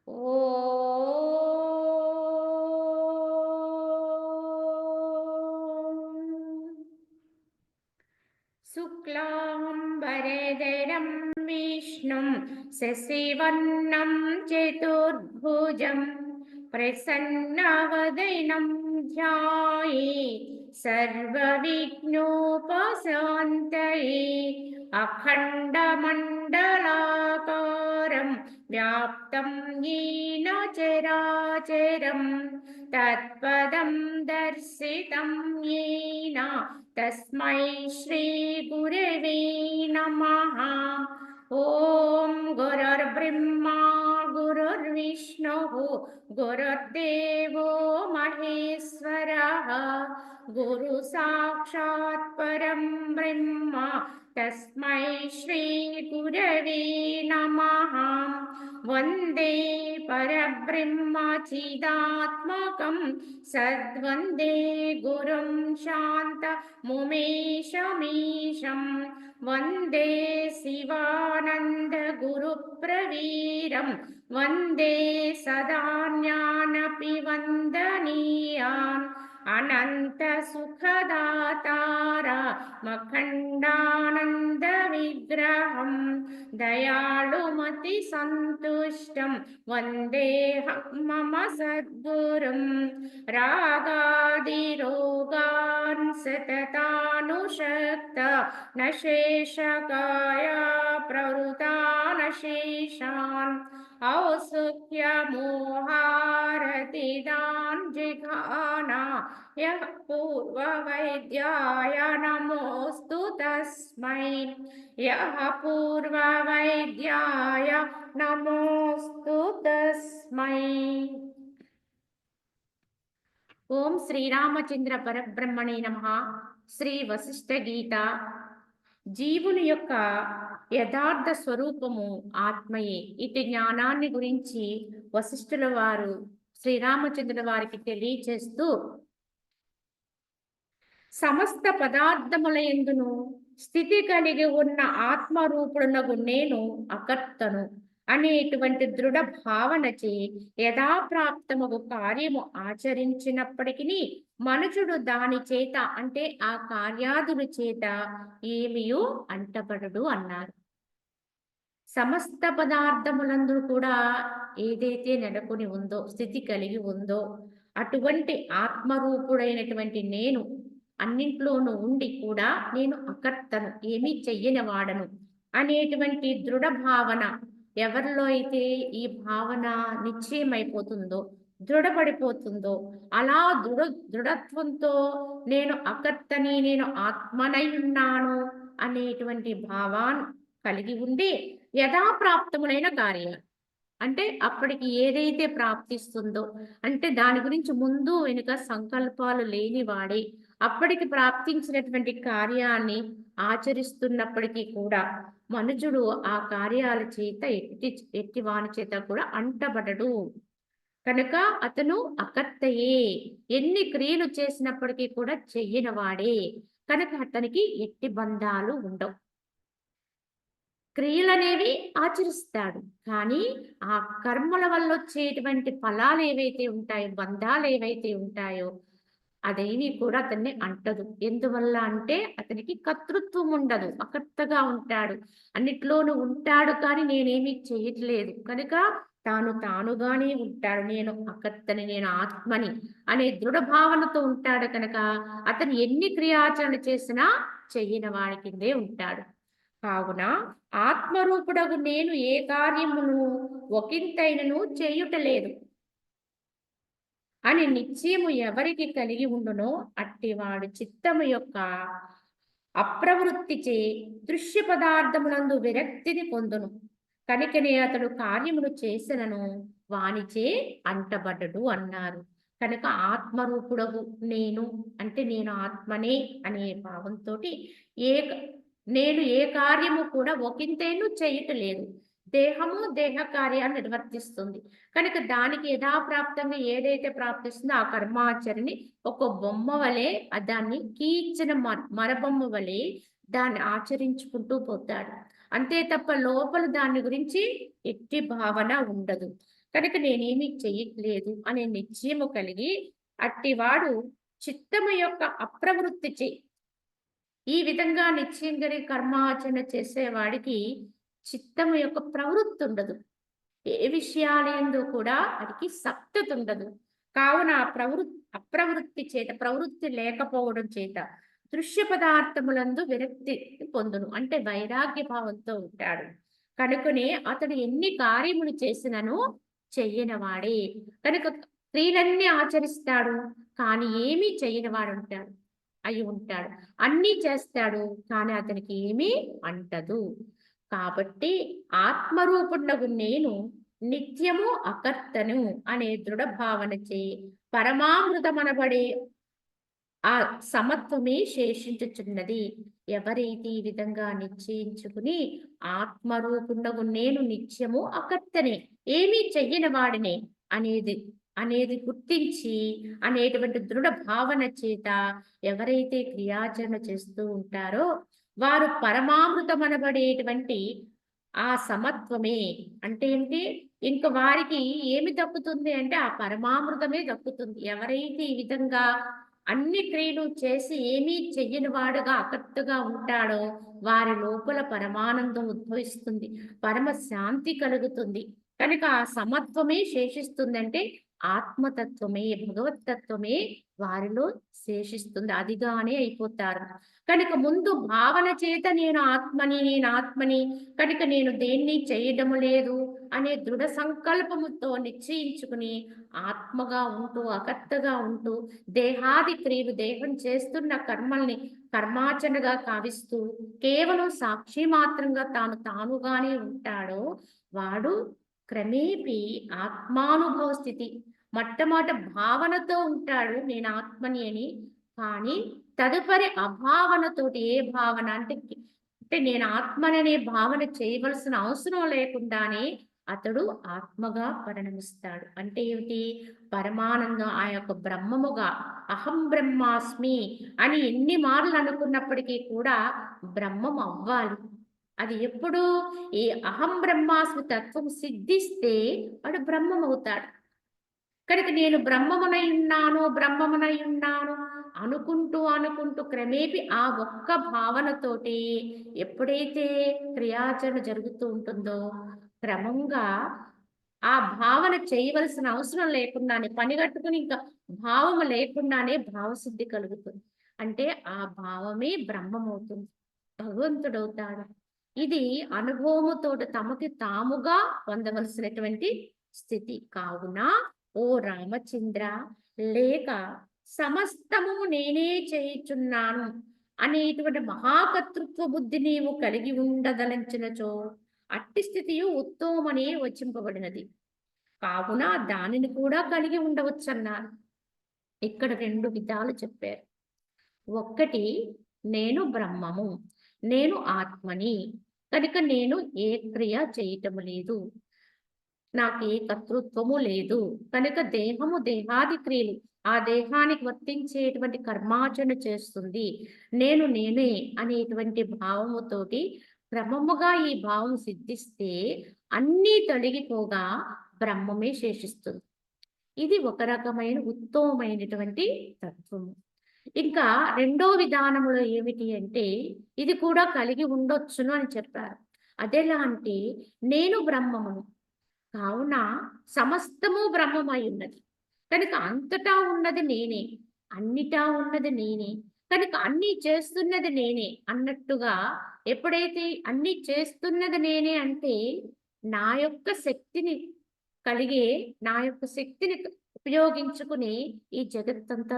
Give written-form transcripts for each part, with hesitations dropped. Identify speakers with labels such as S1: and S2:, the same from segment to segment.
S1: ఓం శుక్లాంబరధరం విష్ణుం శశివర్ణం చతుర్భుజం ప్రసన్నవదనం ధ్యాయేత్ సర్వవిఘ్నోపశాంతయే అఖండమండలాకారం వ్యాప్తం येन చరాచరం తత్పదం దర్శితం येन తస్మై శ్రీ గురవే నమః. ఓం గురుర్బ్రహ్మా గురుర్విష్ణుః గురుర్దేవో మహేశ్వరః గురు సాక్షాత్ పరం బ్రహ్మ తస్మై శ్రీ గురవే నమః. వందే పరబ్రహ్మ చిదాత్మకం సద్వందే గురుం శాంత ముమేశమీశం వందే శివానంద గురు ప్రవీరం వందే సదా జ్ఞానపి వందనీయాన్ అనంత సుఖదాతార మఖండానంద విగ్రహం దయాళుమతి సంతుష్టం వందేహం మమ సద్గురుం రాగాదిరోగాన్ సతతానుషక్త నశేషకాయ ప్రవృతానశేషాన్ ఔసుఖ్యమోహారతిదాన్ జిఘానా యః పూర్వవైద్యాయ నమోస్తు తస్మై యః పూర్వవైద్యాయ నమోస్తు తస్మై. ఓం శ్రీరామచంద్ర పరబ్రహ్మణే నమః. శ్రీ వశిష్ఠ గీత. జీవుని యొక్క యథార్థ స్వరూపము ఆత్మయే. ఇటు జ్ఞానాన్ని గురించి వశిష్ఠుల వారు శ్రీరామచంద్రుల వారికి తెలియచేస్తూ, సమస్త పదార్థముల యందును స్థితి కలిగి ఉన్న ఆత్మరూపుడునగు నేను అకర్తను అనేటువంటి దృఢ భావనచే యథాప్రాప్తముగు కార్యము ఆచరించినప్పటికీ మనుషుడు దాని చేత అంటే ఆ కార్యాదుల చేత ఏమియూ అంటపడడు అన్నారు. సమస్త పదార్థములందు కూడా ఏదైతే నెలకొని ఉందో, స్థితి కలిగి ఉందో, అటువంటి ఆత్మరూపుడైనటువంటి నేను అన్నింట్లోనూ ఉండి కూడా నేను అకర్తను, ఏమీ చెయ్యని వాడను అనేటువంటి దృఢ భావన ఎవరిలో అయితే ఈ భావన నిశ్చయమైపోతుందో, దృఢపడిపోతుందో, అలా దృఢత్వంతో నేను అకర్తని, నేను ఆత్మనై ఉన్నాను అనేటువంటి భావాన్ని కలిగి ఉండి యథాప్రాప్తములైన కార్యాలు అంటే అప్పటికి ఏదైతే ప్రాప్తిస్తుందో, అంటే దాని గురించి ముందు వెనుక సంకల్పాలు లేనివాడే అప్పటికి ప్రాప్తించినటువంటి కార్యాన్ని ఆచరిస్తున్నప్పటికీ కూడా మనుజుడు ఆ కార్యాల చేత ఎట్టి వాని చేత కూడా అంటబడడు. కనుక అతను అకర్తయే. ఎన్ని క్రియలు చేసినప్పటికీ కూడా చెయ్యనివాడే. కనుక అతనికి ఎట్టి బంధాలు ఉండవు. క్రియలనేవి ఆచరిస్తాడు, కానీ ఆ కర్మల వల్ల వచ్చేటువంటి ఫలాలు ఏవైతే ఉంటాయో, బంధాలు ఏవైతే ఉంటాయో అదేవి కూడా అతన్ని అంటదు. ఎందువల్ల అంటే అతనికి కర్తృత్వం ఉండదు, అకర్తగా ఉంటాడు. అన్నిట్లోనూ ఉంటాడు, కానీ నేనేమి చేయట్లేదు కనుక తానుగానే ఉంటాడు. నేను అకర్తని, నేను ఆత్మని అనే దృఢ భావనతో ఉంటాడు. కనుక అతను ఎన్ని క్రియాచరణ చేసినా చెయ్యని వాడి కిందే ఉంటాడు. కావున ఆత్మరూపుడగు నేను ఏ కార్యమును ఒకంతైనను చేయుటలేదు అని నిశ్చయము ఎవరికి కలిగి ఉండునో అట్టివాడు చిత్తము యొక్క అప్రవృత్తిచే దృశ్య పదార్థములందు విరక్తిని పొందును. కనుకనే అతడు కార్యములు చేసినను వానిచే అంటబడ్డడు అన్నారు. కనుక ఆత్మరూపుడగు నేను అంటే నేను ఆత్మనే అనే భావంతో నేను ఏ కార్యము కూడా ఒకంతేను చేయటలేదు. దేహము దేహ కార్యాన్ని నిర్వర్తిస్తుంది కనుక దానికి యథాప్రాప్తంగా ఏదైతే ప్రాప్తిస్తుందో ఆ కర్మాచరణి ఒక బొమ్మ వలె దాన్ని కీర్చిన మరబొమ్మ వలె దాన్ని ఆచరించుకుంటూ పోతాడు. అంతే తప్ప లోపల దాని గురించి ఎట్టి భావన ఉండదు. కనుక నేనేమి చెయ్యట్లేదు అనే నిశ్చయము కలిగి అట్టివాడు చిత్తము యొక్క అప్రవృత్తి ఈ విధంగా నిశ్చయం కలిగి కర్మాచరణ చేసేవాడికి చిత్తము యొక్క ప్రవృత్తి ఉండదు. ఏ విషయాలందు కూడా వాడికి సక్తత ఉండదు. కావున అప్రవృత్తి చేత, ప్రవృత్తి లేకపోవడం చేత దృశ్య పదార్థములందు విరక్తి పొందును. అంటే వైరాగ్య భావంతో ఉంటాడు. కనుకనే అతడు ఎన్ని కార్యములు చేసినను చెయ్యనివాడే. కనుక క్రియలన్నీ ఆచరిస్తాడు, కానీ ఏమీ చెయ్యనివాడు ఉంటాడు అయి ఉంటాడు. అన్నీ చేస్తాడు, కానీ అతనికి ఏమీ అంటదు. కాబట్టి ఆత్మరూపుండగు నేను నిత్యము అకర్తను అనే దృఢ భావనచే పరమామృతమనబడే ఆ సమత్వమే శేషించుచున్నది. ఎవరైతే ఈ విధంగా నిశ్చయించుకుని ఆత్మరూపుండగు నేను నిత్యము అకర్తనే, ఏమీ చెయ్యని వాడినే అనేది అనేది గుర్తించి అనేటువంటి దృఢ భావన చేత ఎవరైతే క్రియాచరణ చేస్తూ ఉంటారో వారు పరమామృతమనబడేటువంటి ఆ సమత్వమే అంటే ఏంటి, ఇంక వారికి ఏమి దక్కుతుంది అంటే ఆ పరమామృతమే దక్కుతుంది. ఎవరైతే ఈ విధంగా అన్ని క్రియలు చేసి ఏమీ చెయ్యని వాడుగా అకర్తగా ఉంటాడో వారి లోపల పరమానందం ఉద్భవిస్తుంది, పరమ శాంతి కలుగుతుంది. కనుక ఆ సమత్వమే శేషిస్తుందంటే ఆత్మతత్వమే, భగవతత్వమే వారిలో శేషిస్తుంది, అదిగానే అయిపోతారు. కనుక ముందు భావన చేత నేను ఆత్మని, కనుక నేను దేన్ని చేయడము లేదు అనే దృఢ సంకల్పముతో నిశ్చయించుకుని ఆత్మగా ఉంటూ, అకర్తగా ఉంటూ, దేహాది క్రియలు, దేహం చేస్తున్న కర్మల్ని కర్మాచరణగా కావిస్తూ కేవలం సాక్షి మాత్రంగా తానుగానే ఉంటాడో వాడు క్రమేపీ ఆత్మానుభవ స్థితి, మొట్టమొదట భావనతో ఉంటాడు నేను ఆత్మని అని. కానీ తదుపరి అభావనతోటి, ఏ భావన అంటే నేను ఆత్మననే భావన చేయవలసిన అవసరం లేకుండానే అతడు ఆత్మగా పరిణమిస్తాడు. అంటే ఏమిటి, పరమానందం, ఆ యొక్క బ్రహ్మముగా అహం బ్రహ్మాస్మి అని ఎన్ని మార్లు అనుకున్నప్పటికీ కూడా బ్రహ్మం అవ్వాలి. అది ఎప్పుడు ఈ అహం బ్రహ్మాస్మి తత్వం సిద్ధిస్తే వాడు బ్రహ్మం అవుతాడు. కనుక నేను బ్రహ్మమునై ఉన్నాను అనుకుంటూ క్రమేపీ ఆ ఒక్క భావనతోటి ఎప్పుడైతే క్రియాచరణ జరుగుతూ ఉంటుందో క్రమంగా ఆ భావన చేయవలసిన అవసరం లేకుండానే, పనిగట్టుకుని ఇంకా భావము లేకుండానే భావసిద్ధి కలుగుతుంది. అంటే ఆ భావమే బ్రహ్మమవుతుంది, భగవంతుడవుతాడు. ఇది అనుభవముతోటి తమకి తాముగా పొందవలసినటువంటి స్థితి. కావున ఓ రామచంద్ర, లేక సమస్తము నేనే చేయుచున్నాను అనేటువంటి మహాకర్తృత్వ బుద్ధి నీవు కలిగి ఉండదలంచినచో అట్టి స్థితియు ఉత్తమనే వచింపబడినది. కావున దానిని కూడా కలిగి ఉండవచ్చన్నారు. ఇక్కడ 2 విధాలు చెప్పారు. ఒక్కటి, నేను బ్రహ్మము, నేను ఆత్మని, కనుక నేను ఏ క్రియ చేయటము లేదు, నాకు ఏ కర్తృత్వము లేదు, కనుక దేహము దేహాది క్రియలు ఆ దేహానికి వర్తించేటువంటి కర్మాచరణ చేస్తుంది, నేనే అనేటువంటి భావముతోటి క్రమముగా ఈ భావం సిద్ధిస్తే అన్నీ తొలగిపోగా బ్రహ్మమే శేషిస్తుంది. ఇది ఒక రకమైన ఉత్తమమైనటువంటి తత్వము. ఇంకా రెండో విధానములో ఏమిటి అంటే ఇది కూడా కలిగి ఉండొచ్చును అని చెప్పారు. అదెలా అంటే నేను బ్రహ్మమును, కావున సమస్తము బ్రహ్మమై ఉన్నది, కనుక అంతటా ఉన్నది నేనే, అన్నిటా ఉన్నది నేనే, కనుక అన్నీ చేస్తున్నది నేనే అన్నట్టుగా ఎప్పుడైతే అన్నీ చేస్తున్నది నేనే అంటే నా యొక్క శక్తిని నా యొక్క శక్తిని ఉపయోగించుకుని ఈ జగత్తంతా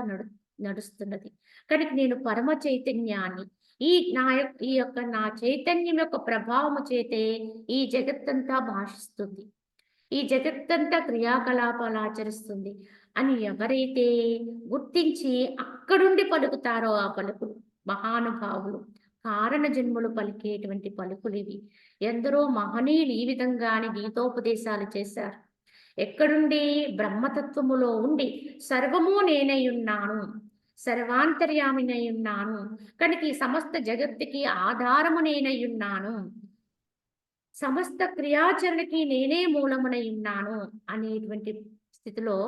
S1: నడుస్తున్నది. కనుక నేను పరమ చైతన్యాన్ని, ఈ యొక్క నా చైతన్యం యొక్క ప్రభావము చేతే ఈ జగత్తంతా భాషిస్తుంది, ఈ జగత్తంతా క్రియాకలాపాలు ఆచరిస్తుంది అని ఎవరైతే గుర్తించి అక్కడుండి పలుకుతారో ఆ పలుకులు మహానుభావులు, కారణ జన్ములు పలికేటువంటి పలుకులు ఇవి. ఎందరో మహనీయులు ఈ విధంగానే గీతోపదేశాలు చేశారు. ఎక్కడుండి, బ్రహ్మతత్వములో ఉండి సర్వము నేనై ఉన్నాను, సర్వాంతర్యామినై ఉన్నాను, కనుక ఈ సమస్త జగత్తుకి ఆధారము నేనై ఉన్నాను సమస్త క్రియాచరణకి నేనే మూలమునై ఉన్నాను అనేటువంటి స్థితిలో,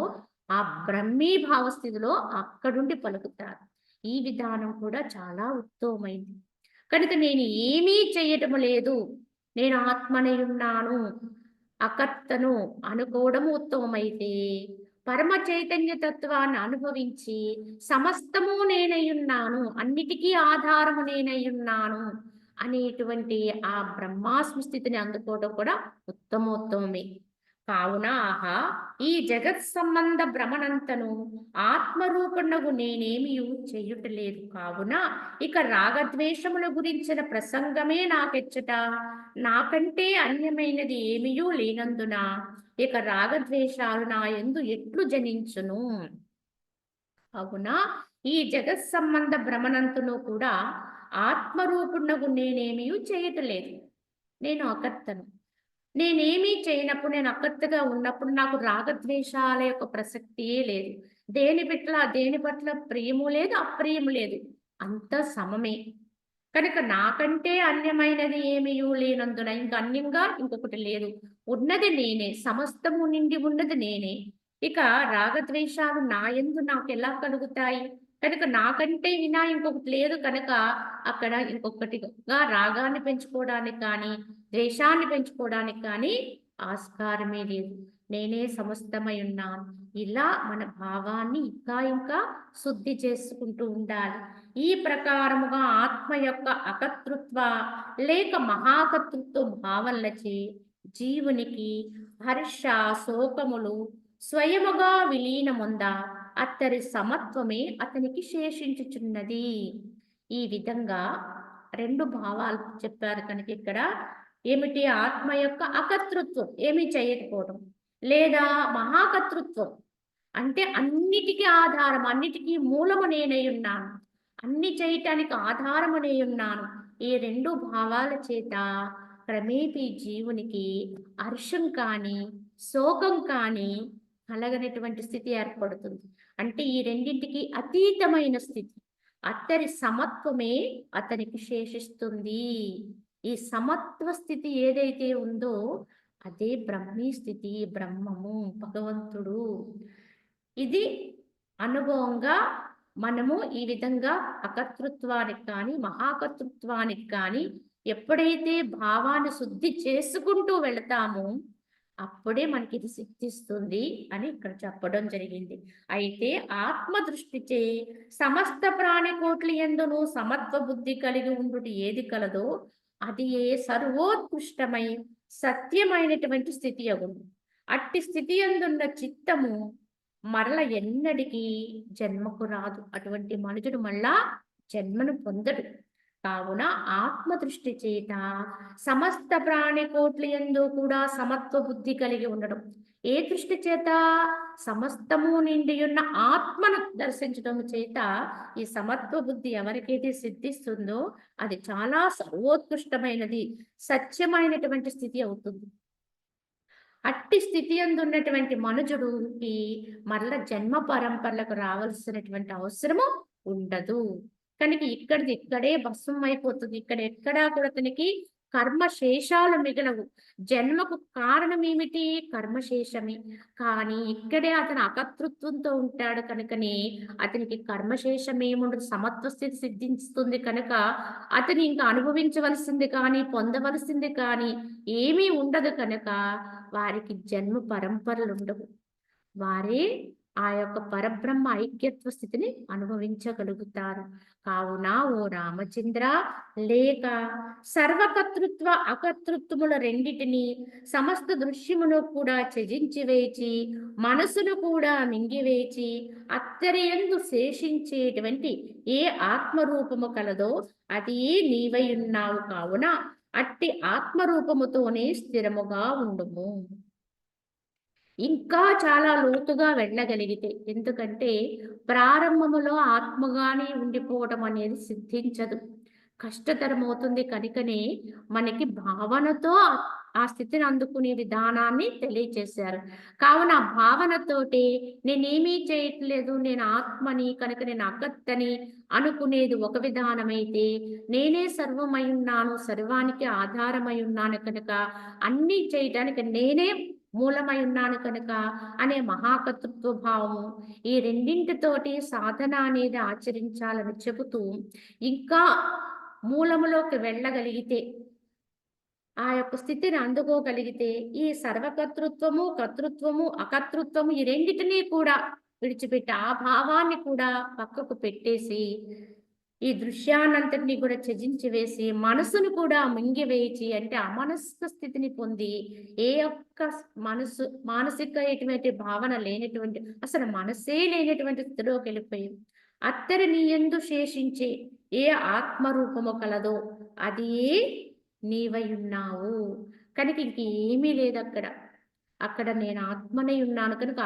S1: ఆ బ్రహ్మీభావ స్థితిలో అక్కడుండి పలుకుతారు. ఈ విధానం కూడా చాలా ఉత్తమమైంది. కనుక నేను ఏమీ చెయ్యటము లేదు, నేను ఆత్మనై ఉన్నాను, అకర్తను అనుకోవడము ఉత్తమమైతే, పరమ చైతన్య తత్వాన్ని అనుభవించి సమస్తము నేనై ఉన్నాను, అన్నిటికీ ఆధారము నేనై ఉన్నాను అనేటువంటి ఆ బ్రహ్మాస్మి స్థితిని అందుకోవడం కూడా ఉత్తమోత్తమే. కావున ఆహా, ఈ జగత్ సంబంధ భ్రమణంతను ఆత్మరూపుణగు నేనేమియు చెయ్యుటలేదు. కావున ఇక రాగద్వేషముల గురించిన ప్రసంగమే నాకెచ్చట, నాకంటే అన్యమైనది ఏమియూ లేనందున ఇక రాగద్వేషాలు నా యందు ఎట్లు జనించును. అవునా, ఈ జగత్ సంబంధ భ్రమణంతును కూడా ఆత్మరూపుణగు నేనేమీ చేయటలేదు. నేను అకర్తను. నేనేమీ చేయనప్పుడు, నేను అకర్తగా ఉన్నప్పుడు నాకు రాగద్వేషాల యొక్క ప్రసక్తియే లేదు. దేని పట్ల ప్రియము లేదు, అప్రియము లేదు. అంతా సమమే. కనుక నాకంటే అన్యమైనది ఏమీయూ లేనందున ఇంక అన్యంగా ఇంకొకటి లేదు. ఉన్నది నేనే. సమస్తము నిండి ఉన్నది నేనే. ఇక రాగద్వేషాలు నా యందు నాకెలా కలుగుతాయి? కనుక నాకంటే వినా ఇంకొకటి లేదు కనుక అక్కడ ఇంకొకటిగా రాగాన్ని పెంచుకోవడానికి కానీ, ద్వేషాన్ని పెంచుకోవడానికి కానీ ఆస్కారమే లేదు. నేనే సమస్తమై ఉన్నాను. ఇలా మన భావాన్ని ఇంకా ఇంకా శుద్ధి చేసుకుంటూ ఉండాలి. ఈ ప్రకారముగా ఆత్మ యొక్క అకర్తృత్వ లేక మహాకర్తృత్వ భావనలచే జీవునికి హర్ష శోకములు స్వయముగా విలీనముంద అత్తరి సమత్వమే అతనికి శేషించుచున్నది. ఈ విధంగా రెండు భావాలు చెప్పారు కనుక ఇక్కడ ఏమిటి? ఆత్మ యొక్క అకర్తృత్వం, ఏమీ చేయకపోవడం, లేదా మహాకర్తృత్వం అంటే అన్నిటికీ ఆధారం, అన్నిటికీ మూలము నేనై ఉన్నాను, అన్ని చేయటానికి ఆధారము నేనై ఉన్నాను. ఈ రెండు భావాల చేత క్రమేపీ జీవునికి హర్షం కానీ శోకం కానీ కలగనటువంటి స్థితి ఏర్పడుతుంది. అంటే ఈ రెండింటికి అతీతమైన స్థితి, అత్తరి సమత్వమే అతనికి శేషిస్తుంది. ఈ సమత్వ స్థితి ఏదైతే ఉందో అదే బ్రహ్మీ స్థితి, బ్రహ్మము, భగవంతుడు. ఇది అనుభవంగా మనము ఈ విధంగా అకర్తృత్వానికి కానీ మహాకర్తృత్వానికి కానీ ఎప్పుడైతే భావాన్ని శుద్ధి చేసుకుంటూ వెళతామో అప్పుడే మనకి ఇది సిద్ధిస్తుంది అని ఇక్కడ చెప్పడం జరిగింది. అయితే ఆత్మ దృష్టిచే సమస్త ప్రాణికోట్ల యందును సమత్వ బుద్ధి కలిగి ఉండుట ఏది కలదో అది ఏ సర్వోత్కృష్టమై సత్యమైనటువంటి స్థితి అగును. అట్టి స్థితి యందున్న చిత్తము మరల ఎన్నటికీ జన్మకు రాదు. అటువంటి మనుషుడు మళ్ళా జన్మను పొందడు. కావున ఆత్మ దృష్టి చేత సమస్త ప్రాణికోట్ల యందు కూడా సమత్వ బుద్ధి కలిగి ఉండడం. ఏ దృష్టి చేత? సమస్తము నిండి ఉన్న ఆత్మను దర్శించడం చేత ఈ సమత్వ బుద్ధి ఎవరికైతే సిద్ధిస్తుందో అది చాలా సర్వోత్కృష్టమైనది, సత్యమైనటువంటి స్థితి అవుతుంది. అట్టి స్థితి అందున్నటువంటి మనుజుడికి మరల జన్మ పరంపరలకు రావాల్సినటువంటి అవసరము ఉండదు. కనుక ఇక్కడిది ఇక్కడే భస్మం అయిపోతుంది. ఇక్కడ ఎక్కడా కూడా అతనికి కర్మశేషాలు మిగలవు. జన్మకు కారణం ఏమిటి? కర్మశేషమే. కానీ ఇక్కడే అతను అకర్తృత్వంతో ఉంటాడు కనుకనే అతనికి కర్మశేషం ఏముండదు. సమత్వ స్థితి సిద్ధిస్తుంది కనుక అతను ఇంకా అనుభవించవలసింది కానీ పొందవలసింది కానీ ఏమీ ఉండదు కనుక వారికి జన్మ పరంపరలు ఉండవు. వారే ఆ యొక్క పరబ్రహ్మ ఐక్యత్వ స్థితిని అనుభవించగలుగుతారు. కావున ఓ రామచంద్ర, లేక సర్వకర్తృత్వ అకర్తృత్వముల రెండిటిని సమస్త దృశ్యమును కూడా త్యజించి వేచి మనసును కూడా మింగివేచి అత్తరియందు శేషించేటువంటి ఏ ఆత్మరూపము కలదో అది నీవై ఉన్నావు. కావున అట్టి ఆత్మరూపముతోనే స్థిరముగా ఉండుము. ఇంకా చాలా లోతుగా వెళ్ళగలిగితే, ఎందుకంటే ప్రారంభములో ఆత్మగానే ఉండిపోవడం అనేది సిద్ధించదు, కష్టతరమవుతుంది. కనుకనే మనకి భావనతో ఆ స్థితిని అందుకునే విధానాన్ని తెలియచేశారు. కావున ఆ భావనతోటి నేనేమీ చేయట్లేదు, నేను ఆత్మని కనుక నేను అగత్తని అనుకునేది ఒక విధానమైతే, నేనే సర్వమయున్నాను, సర్వానికి ఆధారమయున్నాను కనుక, అన్నీ చేయటానికి నేనే మూలమయున్నాను కనుక అనే మహాకర్తృత్వ భావము, ఈ రెండింటితోటి సాధన అనేది ఆచరించాలని చెబుతూ, ఇంకా మూలములోకి వెళ్ళగలిగితే, ఆ యొక్క స్థితిని అందుకోగలిగితే, ఈ సర్వకర్తృత్వము, కర్తృత్వము, అకర్తృత్వము ఈ రెండిటిని కూడా విడిచిపెట్టి, ఆ భావాన్ని కూడా పక్కకు పెట్టేసి, ఈ దృశ్యాన్నంతటిని కూడా త్యజించి వేసి, మనసును కూడా మింగివేచి అంటే అమనస్క స్థితిని పొంది, ఏ ఒక్క మానసిక ఎటువంటి భావన లేనటువంటి, అసలు మనసే లేనటువంటి స్థితిలోకెళ్ళిపోయి, అత్తరి నీ యందు శేషించే ఏ ఆత్మరూపము కలదో అదే నీవయున్నావు. కనుక ఇంకేమీ లేదక్కడ. అక్కడ నేను ఆత్మనై ఉన్నాను కనుక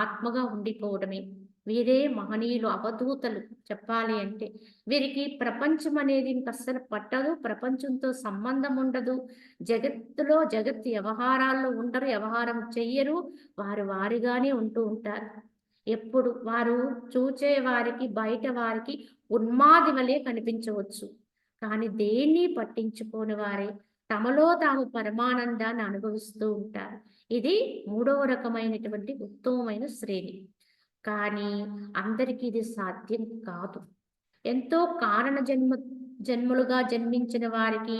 S1: ఆత్మగా ఉండిపోవడమే. వీరే మహనీయులు, అవధూతలు చెప్పాలి అంటే. వీరికి ప్రపంచం అనేది ఇంకస్సలు పట్టదు. ప్రపంచంతో సంబంధం ఉండదు. జగత్ వ్యవహారాల్లో ఉండరు. వ్యవహారం చెయ్యరు. వారిగానే ఉంటూ ఉంటారు. ఎప్పుడు వారు చూచే వారికి, బయట వారికి ఉన్మాది వలె కనిపించవచ్చు. కానీ దేన్ని పట్టించుకోని వారే తమలో తాము పరమానందాన్ని అనుభవిస్తూ ఉంటారు. ఇది మూడవ రకమైనటువంటి ఉత్తమమైన శ్రేణి. కానీ అందరికీ ఇది సాధ్యం కాదు. ఎంతో కారణ జన్మలుగా జన్మించిన వారికి,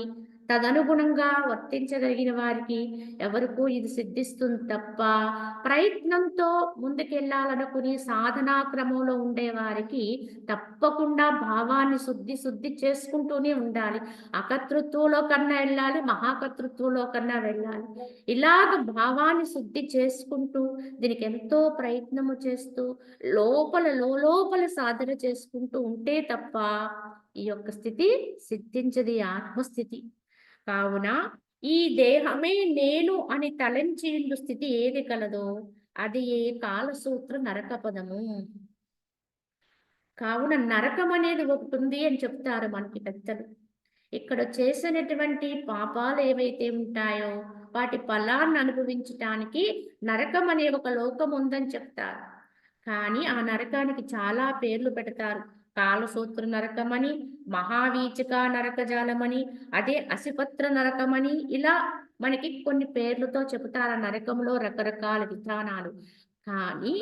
S1: తదనుగుణంగా వర్తించగలిగిన వారికి ఎవరికో ఇది సిద్ధిస్తుంది తప్ప, ప్రయత్నంతో ముందుకెళ్ళాలనుకుని సాధనా క్రమంలో ఉండేవారికి తప్పకుండా భావాన్ని శుద్ధి చేసుకుంటూనే ఉండాలి. అకర్తృత్వంలో కన్నా వెళ్ళాలి, మహాకర్తృత్వంలో కన్నా వెళ్ళాలి. ఇలాగ భావాన్ని శుద్ధి చేసుకుంటూ, దీనికి ఎంతో ప్రయత్నము చేస్తూ, లోపల సాధన చేసుకుంటూ ఉంటే తప్ప ఈ యొక్క స్థితి సిద్ధించది, ఆత్మస్థితి. కావున ఈ దేహమే నేను అని తలంచిండు స్థితి ఏది కలదో అది ఏ కాలసూత్ర నరకపదము. కావున నరకం అనేది ఒకటి ఉంది అని చెప్తారు మనకి పెద్దలు. ఇక్కడ చేసినటువంటి పాపాలు ఏవైతే ఉంటాయో వాటి ఫలాన్ని అనుభవించటానికి నరకం అనే ఒక లోకం ఉందని చెప్తారు. కానీ ఆ నరకానికి చాలా పేర్లు పెడతారు. కాలసూత్ర నరకమని, మహావీచిక నరకజాలమని, అదే అసిపత్ర నరకమని, ఇలా మనకి కొన్ని పేర్లతో చెబుతారు. నరకంలో రకరకాల విధానాలు. కానీ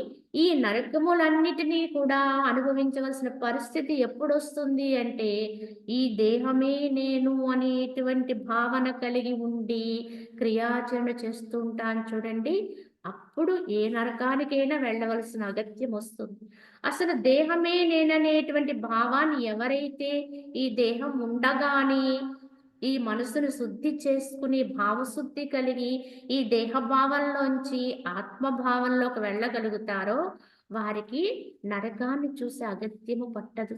S1: ఈ నరకములన్నిటినీ కూడా అనుభవించవలసిన పరిస్థితి ఎప్పుడొస్తుంది అంటే, ఈ దేహమే నేను అనేటువంటి భావన కలిగి ఉండి క్రియాచరణ చేస్తూ ఉంటాను చూడండి, అప్పుడు ఏ నరకానికైనా వెళ్ళవలసిన అగత్యం వస్తుంది. అసలు దేహమే నేననేటువంటి భావాన్ని ఎవరైతే ఈ దేహం ఉండగానే ఈ మనసును శుద్ధి చేసుకుని భావశుద్ధి కలిగి ఈ దేహభావంలోంచి ఆత్మభావంలోకి వెళ్ళగలుగుతారో వారికి నరకాన్ని చూసే అగత్యము పట్టదు.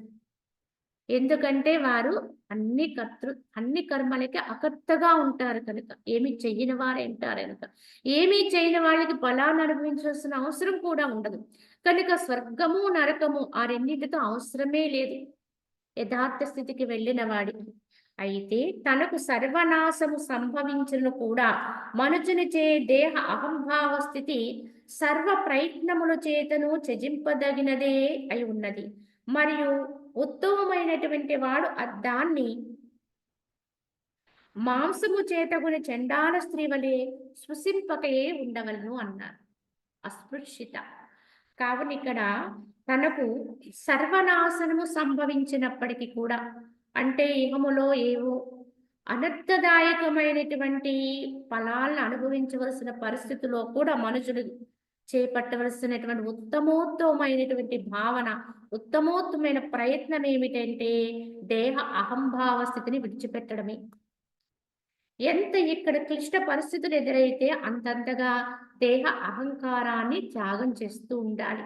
S1: ఎందుకంటే వారు అన్ని కర్మలకి అకర్తగా ఉంటారు కనుక, ఏమి చెయ్యని వారే ఉంటారు కనుక. ఏమీ చేయని వాళ్ళకి ఫలాన్ని అనుభవించాల్సిన అవసరం కూడా ఉండదు. కనుక స్వర్గము, నరకము ఆ రెండింటితో అవసరమే లేదు యథార్థ స్థితికి వెళ్ళిన వాడికి. అయితే తనకు సర్వనాశము సంభవించును కూడా మనుజునిచే దేహ అహంభావ స్థితి సర్వ ప్రయత్నముల చేతను త్యజింపదగినదే అయి ఉన్నది. మరియు ఉత్తమమైనటువంటి వాడు దాన్ని మాంసము చేతగుని చండాల స్త్రీ వలె స్పృశింపకయే ఉండవలను అన్నారు. అస్పృశ్యత. కావున ఇక్కడ తనకు సర్వనాశనము సంభవించినప్పటికీ కూడా, అంటే ఇహములో ఏవో అనర్థదాయకమైనటువంటి ఫలాలను అనుభవించవలసిన పరిస్థితిలో కూడా మనుషులు చేపట్టవలసినటువంటి ఉత్తమోత్తమైనటువంటి భావన, ఉత్తమోత్తమైన ప్రయత్నం ఏమిటంటే దేహ అహంభావ స్థితిని విడిచిపెట్టడమే. ఎంత ఇక్కడ క్లిష్ట పరిస్థితులు ఎదురైతే అంతంతగా దేహ అహంకారాన్ని త్యాగం చేస్తూ ఉండాలి.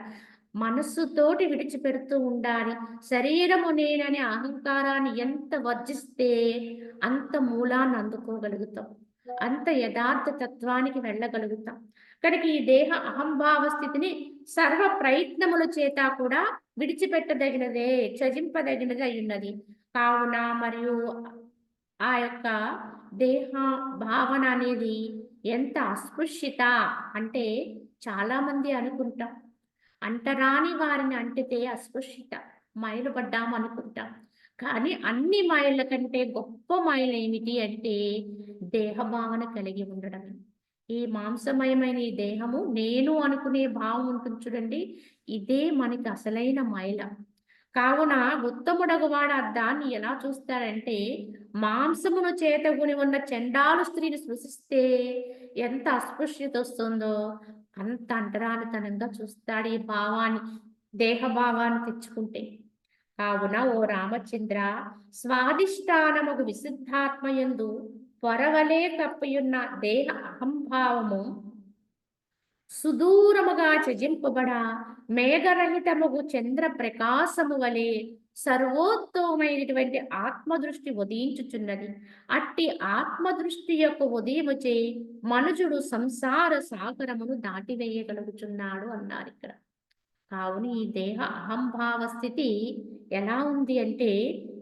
S1: మనస్సుతోటి విడిచిపెడుతూ ఉండాలి. శరీరము నేననే అహంకారాన్ని ఎంత వర్జిస్తే అంత మూలాన్ని అందుకోగలుగుతాం, అంత యథార్థ తత్వానికి వెళ్ళగలుగుతాం. కనుక ఈ దేహ అహంభావ స్థితిని సర్వ ప్రయత్నముల చేత కూడా విడిచిపెట్టదగినదే, త్యజింపదగినది అయి ఉన్నది. కావున మరియు ఆ యొక్క దేహ భావన అనేది ఎంత అస్పృశ్యత అంటే చాలామంది అనుకుంటాం. అంటరాని వారిని అంటితే అస్పృశ్యత. మైలు పడ్డాం అనుకుంటాం. కానీ అన్ని మైళ్ళ కంటే గొప్ప మైలేమిటి అంటే దేహ భావన కలిగి ఉండడమే. ఈ మాంసమయమైన ఈ దేహము నేను అనుకునే భావం ఉంటుంది చూడండి. ఇదే మనకి అసలైన మైల. కావున ఉత్తముడగువాడు దాన్ని ఎలా చూస్తాడంటే, మాంసమును చేతబూని ఉన్న చండాలు స్త్రీని స్పృశిస్తే ఎంత అస్పృశ్యతొస్తుందో, అంత అంటరానితనంగా చూస్తాడు ఈ భావాన్ని, దేహ భావాన్ని తెచ్చుకుంటే. కావున ఓ రామచంద్ర, స్వాధిష్టానముగు విశుద్ధాత్మయందు పొరవలే కప్పియున్న దేహ అహంభావము సుదూరముగా త్యజింపబడ మేఘరహితముగు చంద్ర ప్రకాశము వలె సర్వోత్తమైనటువంటి ఆత్మదృష్టి ఉదయించుచున్నది. అట్టి ఆత్మదృష్టి యొక్క ఉదయముచే మనుజుడు సంసార సాగరమును దాటివేయగలుగుచున్నాడు అన్నారు ఇక్కడ. కావున ఈ దేహ అహంభావ స్థితి ఎలా ఉంది అంటే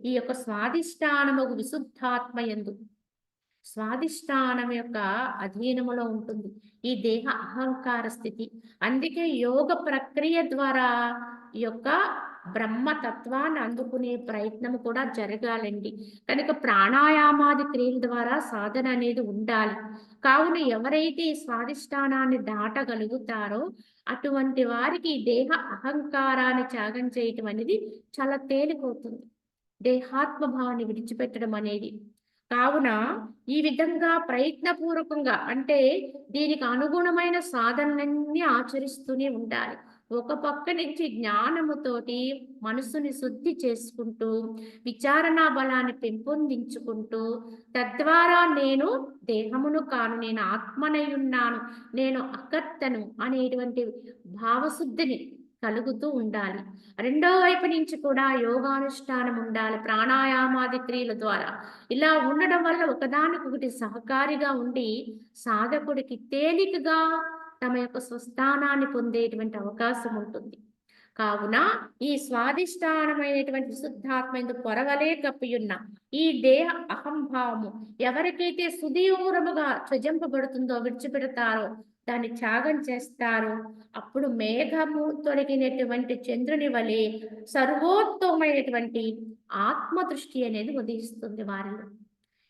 S1: ఈ యొక్క స్వాధిష్టానముగు విశుద్ధాత్మయందు స్వాధిష్టానం యొక్క అధీనములో ఉంటుంది ఈ దేహ అహంకార స్థితి. అందుకే యోగ ప్రక్రియ ద్వారా ఈ యొక్క బ్రహ్మతత్వాన్ని అందుకునే ప్రయత్నం కూడా జరగాలండి. కనుక ప్రాణాయామాది క్రియల ద్వారా సాధన అనేది ఉండాలి. కావున ఎవరైతే ఈ స్వాధిష్టానాన్ని దాటగలుగుతారో అటువంటి వారికి ఈ దేహ అహంకారాన్ని త్యాగం చేయటం అనేది చాలా తేలికవుతుంది. దేహాత్మ భావాన్ని విడిచిపెట్టడం అనేది. కావున ఈ విధంగా ప్రయత్నపూర్వకంగా అంటే దీనికి అనుగుణమైన సాధనలన్నీ ఆచరిస్తూనే ఉండాలి. ఒక పక్క నుంచి జ్ఞానముతోటి మనసుని శుద్ధి చేసుకుంటూ, విచారణా బలాన్ని పెంపొందించుకుంటూ, తద్వారా నేను దేహమును కాను, నేను ఆత్మనై ఉన్నాను, నేను అకర్తను అనేటువంటి భావశుద్ధిని కలుగుతూ ఉండాలి. రెండో వైపు నుంచి కూడా యోగానుష్ఠానం ఉండాలి ప్రాణాయామాది క్రియల ద్వారా. ఇలా ఉండడం వల్ల ఒకదానికొకటి సహకారిగా ఉండి సాధకుడికి తేలికగా తమ యొక్క స్వస్థానాన్ని పొందేటువంటి అవకాశం ఉంటుంది. కావున ఈ స్వాధిష్టానమైనటువంటి విశుద్ధాత్మ ఎందు పొరవలే కప్పియున్న ఈ దేహ అహంభావము ఎవరికైతే సుదూరముగా త్యజింపబడుతుందో, విడిచిపెడతారో, దాన్ని త్యాగం చేస్తారో, అప్పుడు మేఘము తొలగినటువంటి చంద్రుని వలె సర్వోత్తమైనటువంటి ఆత్మదృష్టి అనేది ఉదయిస్తుంది వారిలో.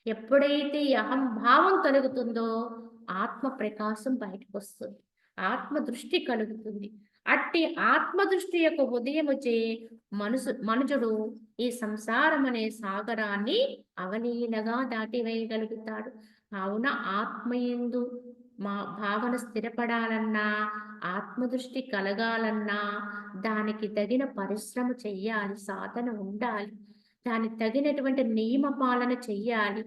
S1: ఎప్పుడైతే ఈ అహంభావం తొలగుతుందో ఆత్మ ప్రకాశం బయటకు వస్తుంది, ఆత్మ దృష్టి కలుగుతుంది. అట్టి ఆత్మదృష్టి యొక్క ఉదయముచే మనుజుడు ఈ సంసారం అనే సాగరాన్ని అవలీలగా దాటివేయగలుగుతాడు. కావున ఆత్మయందు మా భావన స్థిరపడాలన్నా, ఆత్మదృష్టి కలగాలన్నా దానికి తగిన పరిశ్రమ చెయ్యాలి, సాధన ఉండాలి, దానికి తగినటువంటి నియమ పాలన చెయ్యాలి.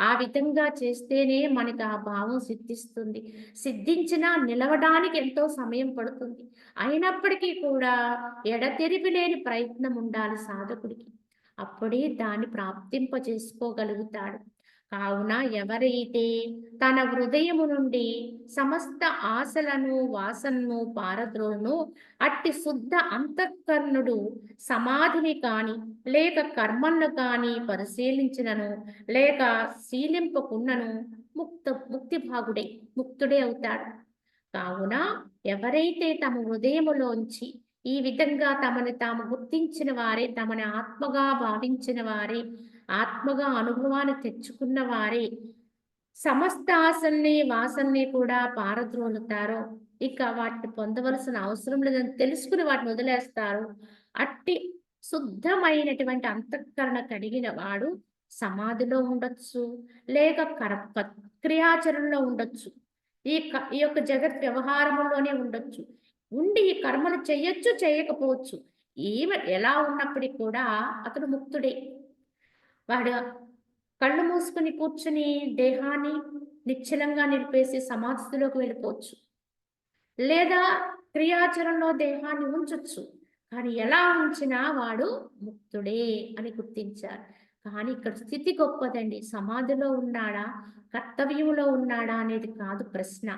S1: ఆ విధంగా చేస్తేనే మనకి ఆ భావం సిద్ధిస్తుంది. సిద్ధించినా నిలవడానికి ఎంతో సమయం పడుతుంది. అయినప్పటికీ కూడా ఎడతెరిపి లేని ప్రయత్నం ఉండాలి సాధకుడికి. అప్పుడే దాన్ని ప్రాప్తింప చేసుకోగలుగుతాడు. కావున ఎవరైతే తన హృదయము నుండి సమస్త ఆశలను వాసనను పారద్రోలును అట్టి శుద్ధ అంతఃకరణుడు సమాధిని కాని లేక కర్మలను కాని పరిశీలించినను లేక శీలింపకున్నను ముక్తి భాగుడే, ముక్తుడే అవుతాడు. కావున ఎవరైతే తమ హృదయములోంచి ఈ విధంగా తమని తాము గుర్తించిన వారే, తమని ఆత్మగా భావించిన వారే, ఆత్మగా అనుభవాన్ని తెచ్చుకున్న వారే సమస్త ఆశల్ని వాసల్ని కూడా పారద్రోలుతారో, ఇక వాటిని పొందవలసిన అవసరం లేదని తెలుసుకుని వాటిని వదిలేస్తారు. అట్టి శుద్ధమైనటువంటి అంతఃకరణ కలిగిన వాడు సమాధిలో ఉండొచ్చు, లేక క్రియాచరణలో ఉండొచ్చు, ఈ యొక్క జగత్ వ్యవహారంలోనే ఉండొచ్చు. ఉండి ఈ కర్మలు చెయ్యొచ్చు, చేయకపోవచ్చు. ఈమె ఎలా ఉన్నప్పటికీ కూడా అతడు ముక్తుడే. వాడు కళ్ళు మూసుకుని కూర్చుని దేహాన్ని నిశ్చలంగా నిలిపేసి సమాధిలోకి వెళ్ళిపోవచ్చు, లేదా క్రియాచరణలో దేహాన్ని ఉంచొచ్చు. కానీ ఎలా ఉంచినా వాడు ముక్తుడే అని గుర్తించారు. కానీ ఇక్కడ స్థితి గొప్పదండి. సమాధిలో ఉన్నాడా, కర్తవ్యంలో ఉన్నాడా అనేది కాదు ప్రశ్న.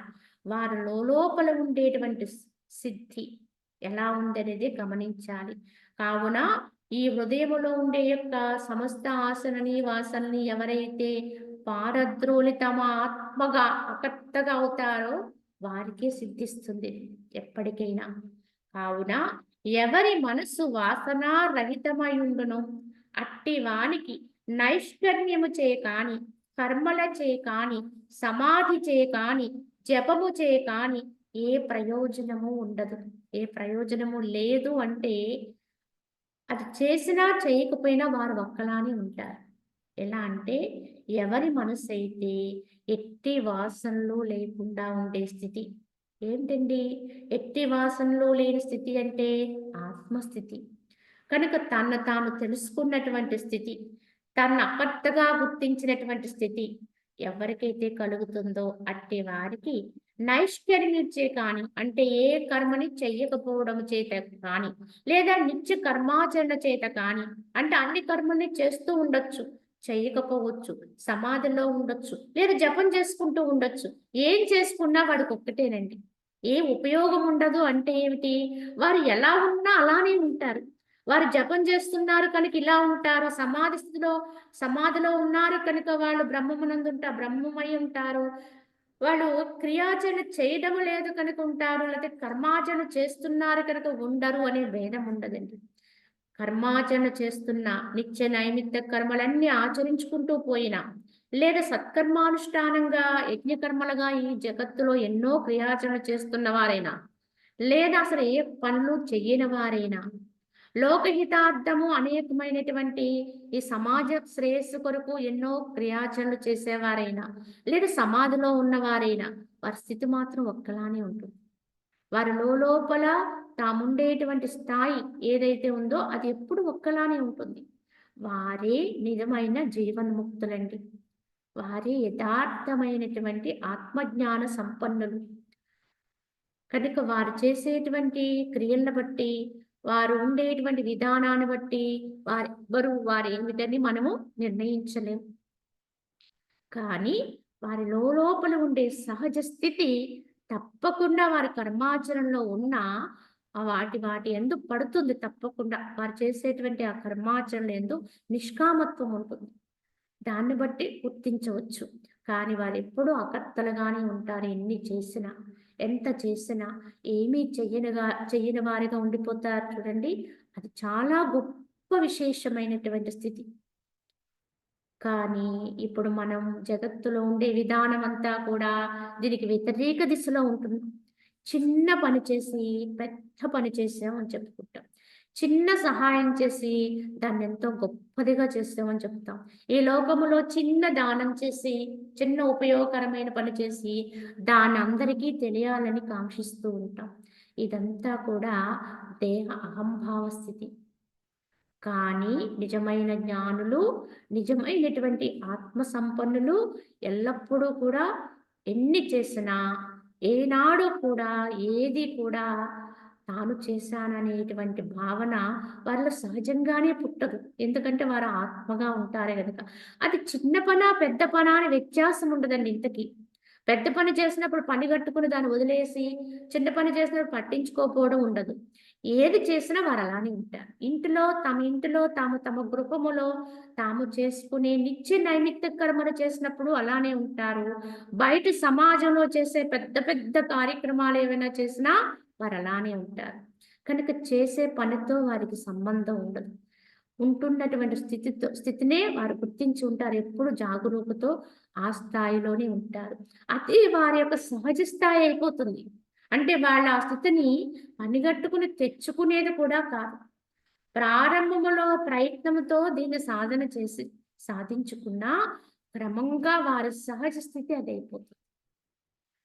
S1: వారి లోపల ఉండేటువంటి సిద్ధి ఎలా ఉందనేది గమనించాలి. కావున ఈ హృదయములో ఉండే యొక్క సమస్త ఆసనని వాసనని ఎవరైతే పారద్రోలి తమ ఆత్మగా అకర్తగా అవుతారో వారికే సిద్ధిస్తుంది ఎప్పటికైనా. కావున ఎవరి మనస్సు వాసనా రహితమై ఉండును అట్టి వానికి నైష్కర్మ్యము చే కాని, కర్మల చే కాని, సమాధి చే కాని, జపము చే కాని ఏ ప్రయోజనము ఉండదు. ఏ ప్రయోజనము లేదు అంటే అది చేసినా చేయకపోయినా వారు ఒక్కలానే ఉంటారు. ఎలా అంటే ఎవరి మనసైతే ఎట్టి వాసనలు లేకుండా ఉండే స్థితి. ఏంటండి ఎట్టి వాసనలు లేని స్థితి అంటే ఆత్మస్థితి. కనుక తను తాను తెలుసుకున్నటువంటి స్థితి, తనను అకర్తగా గుర్తించినటువంటి స్థితి ఎవరికైతే కలుగుతుందో అట్టి వారికి నైష్కర్మించే కాని అంటే ఏ కర్మని చెయ్యకపోవడం చేత కాని లేదా నిత్య కర్మాచరణ చేత కాని అంటే అన్ని కర్మల్ని చేస్తూ ఉండొచ్చు చెయ్యకపోవచ్చు సమాధిలో ఉండొచ్చు లేదా జపం చేసుకుంటూ ఉండొచ్చు ఏం చేసుకున్నా వాడికి ఒక్కటేనండి ఏ ఉపయోగం ఉండదు అంటే ఏమిటి వారు ఎలా ఉన్నా అలానే ఉంటారు వారు జపం చేస్తున్నారు కనుక ఇలా ఉంటారు సమాధిలో ఉన్నారు కనుక వాళ్ళు బ్రహ్మమై ఉంటారు వాళ్ళు క్రియాచరణ చేయడం లేదు కనుక ఉంటారు లేకపోతే కర్మాచరణ చేస్తున్నారు కనుక ఉండరు అనే భేదం ఉండదండి కర్మాచరణ చేస్తున్న నిత్య నైమిత్త కర్మలన్నీ ఆచరించుకుంటూ పోయినా లేదా సత్కర్మానుష్ఠానంగా యజ్ఞకర్మలుగా ఈ జగత్తులో ఎన్నో క్రియాచరణ చేస్తున్న వారైనా లేదా అసలు ఏ పనులు చెయ్యని వారైనా లోకహితార్థము అనేకమైనటువంటి ఈ సమాజ శ్రేయస్సు కొరకు ఎన్నో క్రియాచరణలు చేసేవారైనా లేదా సమాధిలో ఉన్నవారైనా వారి స్థితి మాత్రం ఒక్కలానే ఉంటుంది వారి లోపల తాముండేటువంటి స్థాయి ఏదైతే ఉందో అది ఎప్పుడు ఒక్కలానే ఉంటుంది వారే నిజమైన జీవన్ముక్తులండి వారే యథార్థమైనటువంటి ఆత్మజ్ఞాన సంపన్నులు కనుక వారు చేసేటువంటి క్రియలను బట్టి వారు ఉండేటువంటి విధానాన్ని బట్టి వారు ఏమిటని మనము నిర్ణయించలేము కానీ వారి లోపల ఉండే సహజ స్థితి తప్పకుండా వారి కర్మాచరణలో ఉన్న వాటి ఎందు పడుతుంది తప్పకుండా వారు చేసేటువంటి ఆ కర్మాచరణ ఎందు నిష్కామత్వం ఉంటుంది దాన్ని బట్టి గుర్తించవచ్చు కానీ వారు ఎప్పుడూ అకర్తలుగానే ఉంటారు ఎన్ని చేసినా ఎంత చేసినా ఏమీ చెయ్యని వారిగా ఉండిపోతారు చూడండి అది చాలా గొప్ప విశేషమైనటువంటి స్థితి కానీ ఇప్పుడు మనం జగత్తులో ఉండే విధానం అంతా కూడా దీనికి వ్యతిరేక దిశలో ఉంటుంది చిన్న పని చేసి పెద్ద పని చేసామని చెప్పుకుంటాం చిన్న సహాయం చేసి దాన్ని ఎంతో గొప్పదిగా చేస్తామని చెప్తాం ఈ లోకములో చిన్న దానం చేసి చిన్న ఉపయోగకరమైన పని చేసి దాన్ని అందరికీ తెలియాలని కాంక్షిస్తూ ఉంటాం ఇదంతా కూడా దేహ అహంభావ స్థితి కానీ నిజమైన జ్ఞానులు నిజమైనటువంటి ఆత్మ సంపన్నులు ఎల్లప్పుడూ కూడా ఎన్ని చేసినా ఏనాడు కూడా ఏది కూడా తాను చేశాననేటువంటి భావన వాళ్ళ సహజంగానే పుట్టదు ఎందుకంటే వారు ఆత్మగా ఉంటారే కనుక అది చిన్న పనా పెద్ద పనా అని వ్యత్యాసం ఉండదండి ఇంతకీ పెద్ద పని చేసినప్పుడు పని కట్టుకుని దాన్ని వదిలేసి చిన్న పని చేసినప్పుడు పట్టించుకోకపోవడం ఉండదు ఏది చేసినా వారు అలానే ఉంటారు ఇంటిలో తమ గృహములో తాము చేసుకునే నిత్య నైమిత్తిక కర్మలు చేసినప్పుడు అలానే ఉంటారు బయట సమాజంలో చేసే పెద్ద పెద్ద కార్యక్రమాలు ఏమైనా చేసినా వారు అలానే ఉంటారు కనుక చేసే పనితో వారికి సంబంధం ఉండదు ఉంటున్నటువంటి స్థితినే వారు గుర్తించి ఉంటారు ఎప్పుడు జాగరూకతో ఆ స్థాయిలోనే ఉంటారు అది వారి యొక్క సహజ స్థాయి అయిపోతుంది అంటే వాళ్ళ ఆ స్థితిని పనిగట్టుకుని తెచ్చుకునేది కూడా కాదు ప్రారంభములో ప్రయత్నంతో దీన్ని సాధన చేసి సాధించుకున్నా క్రమంగా వారి సహజ స్థితి అది అయిపోతుంది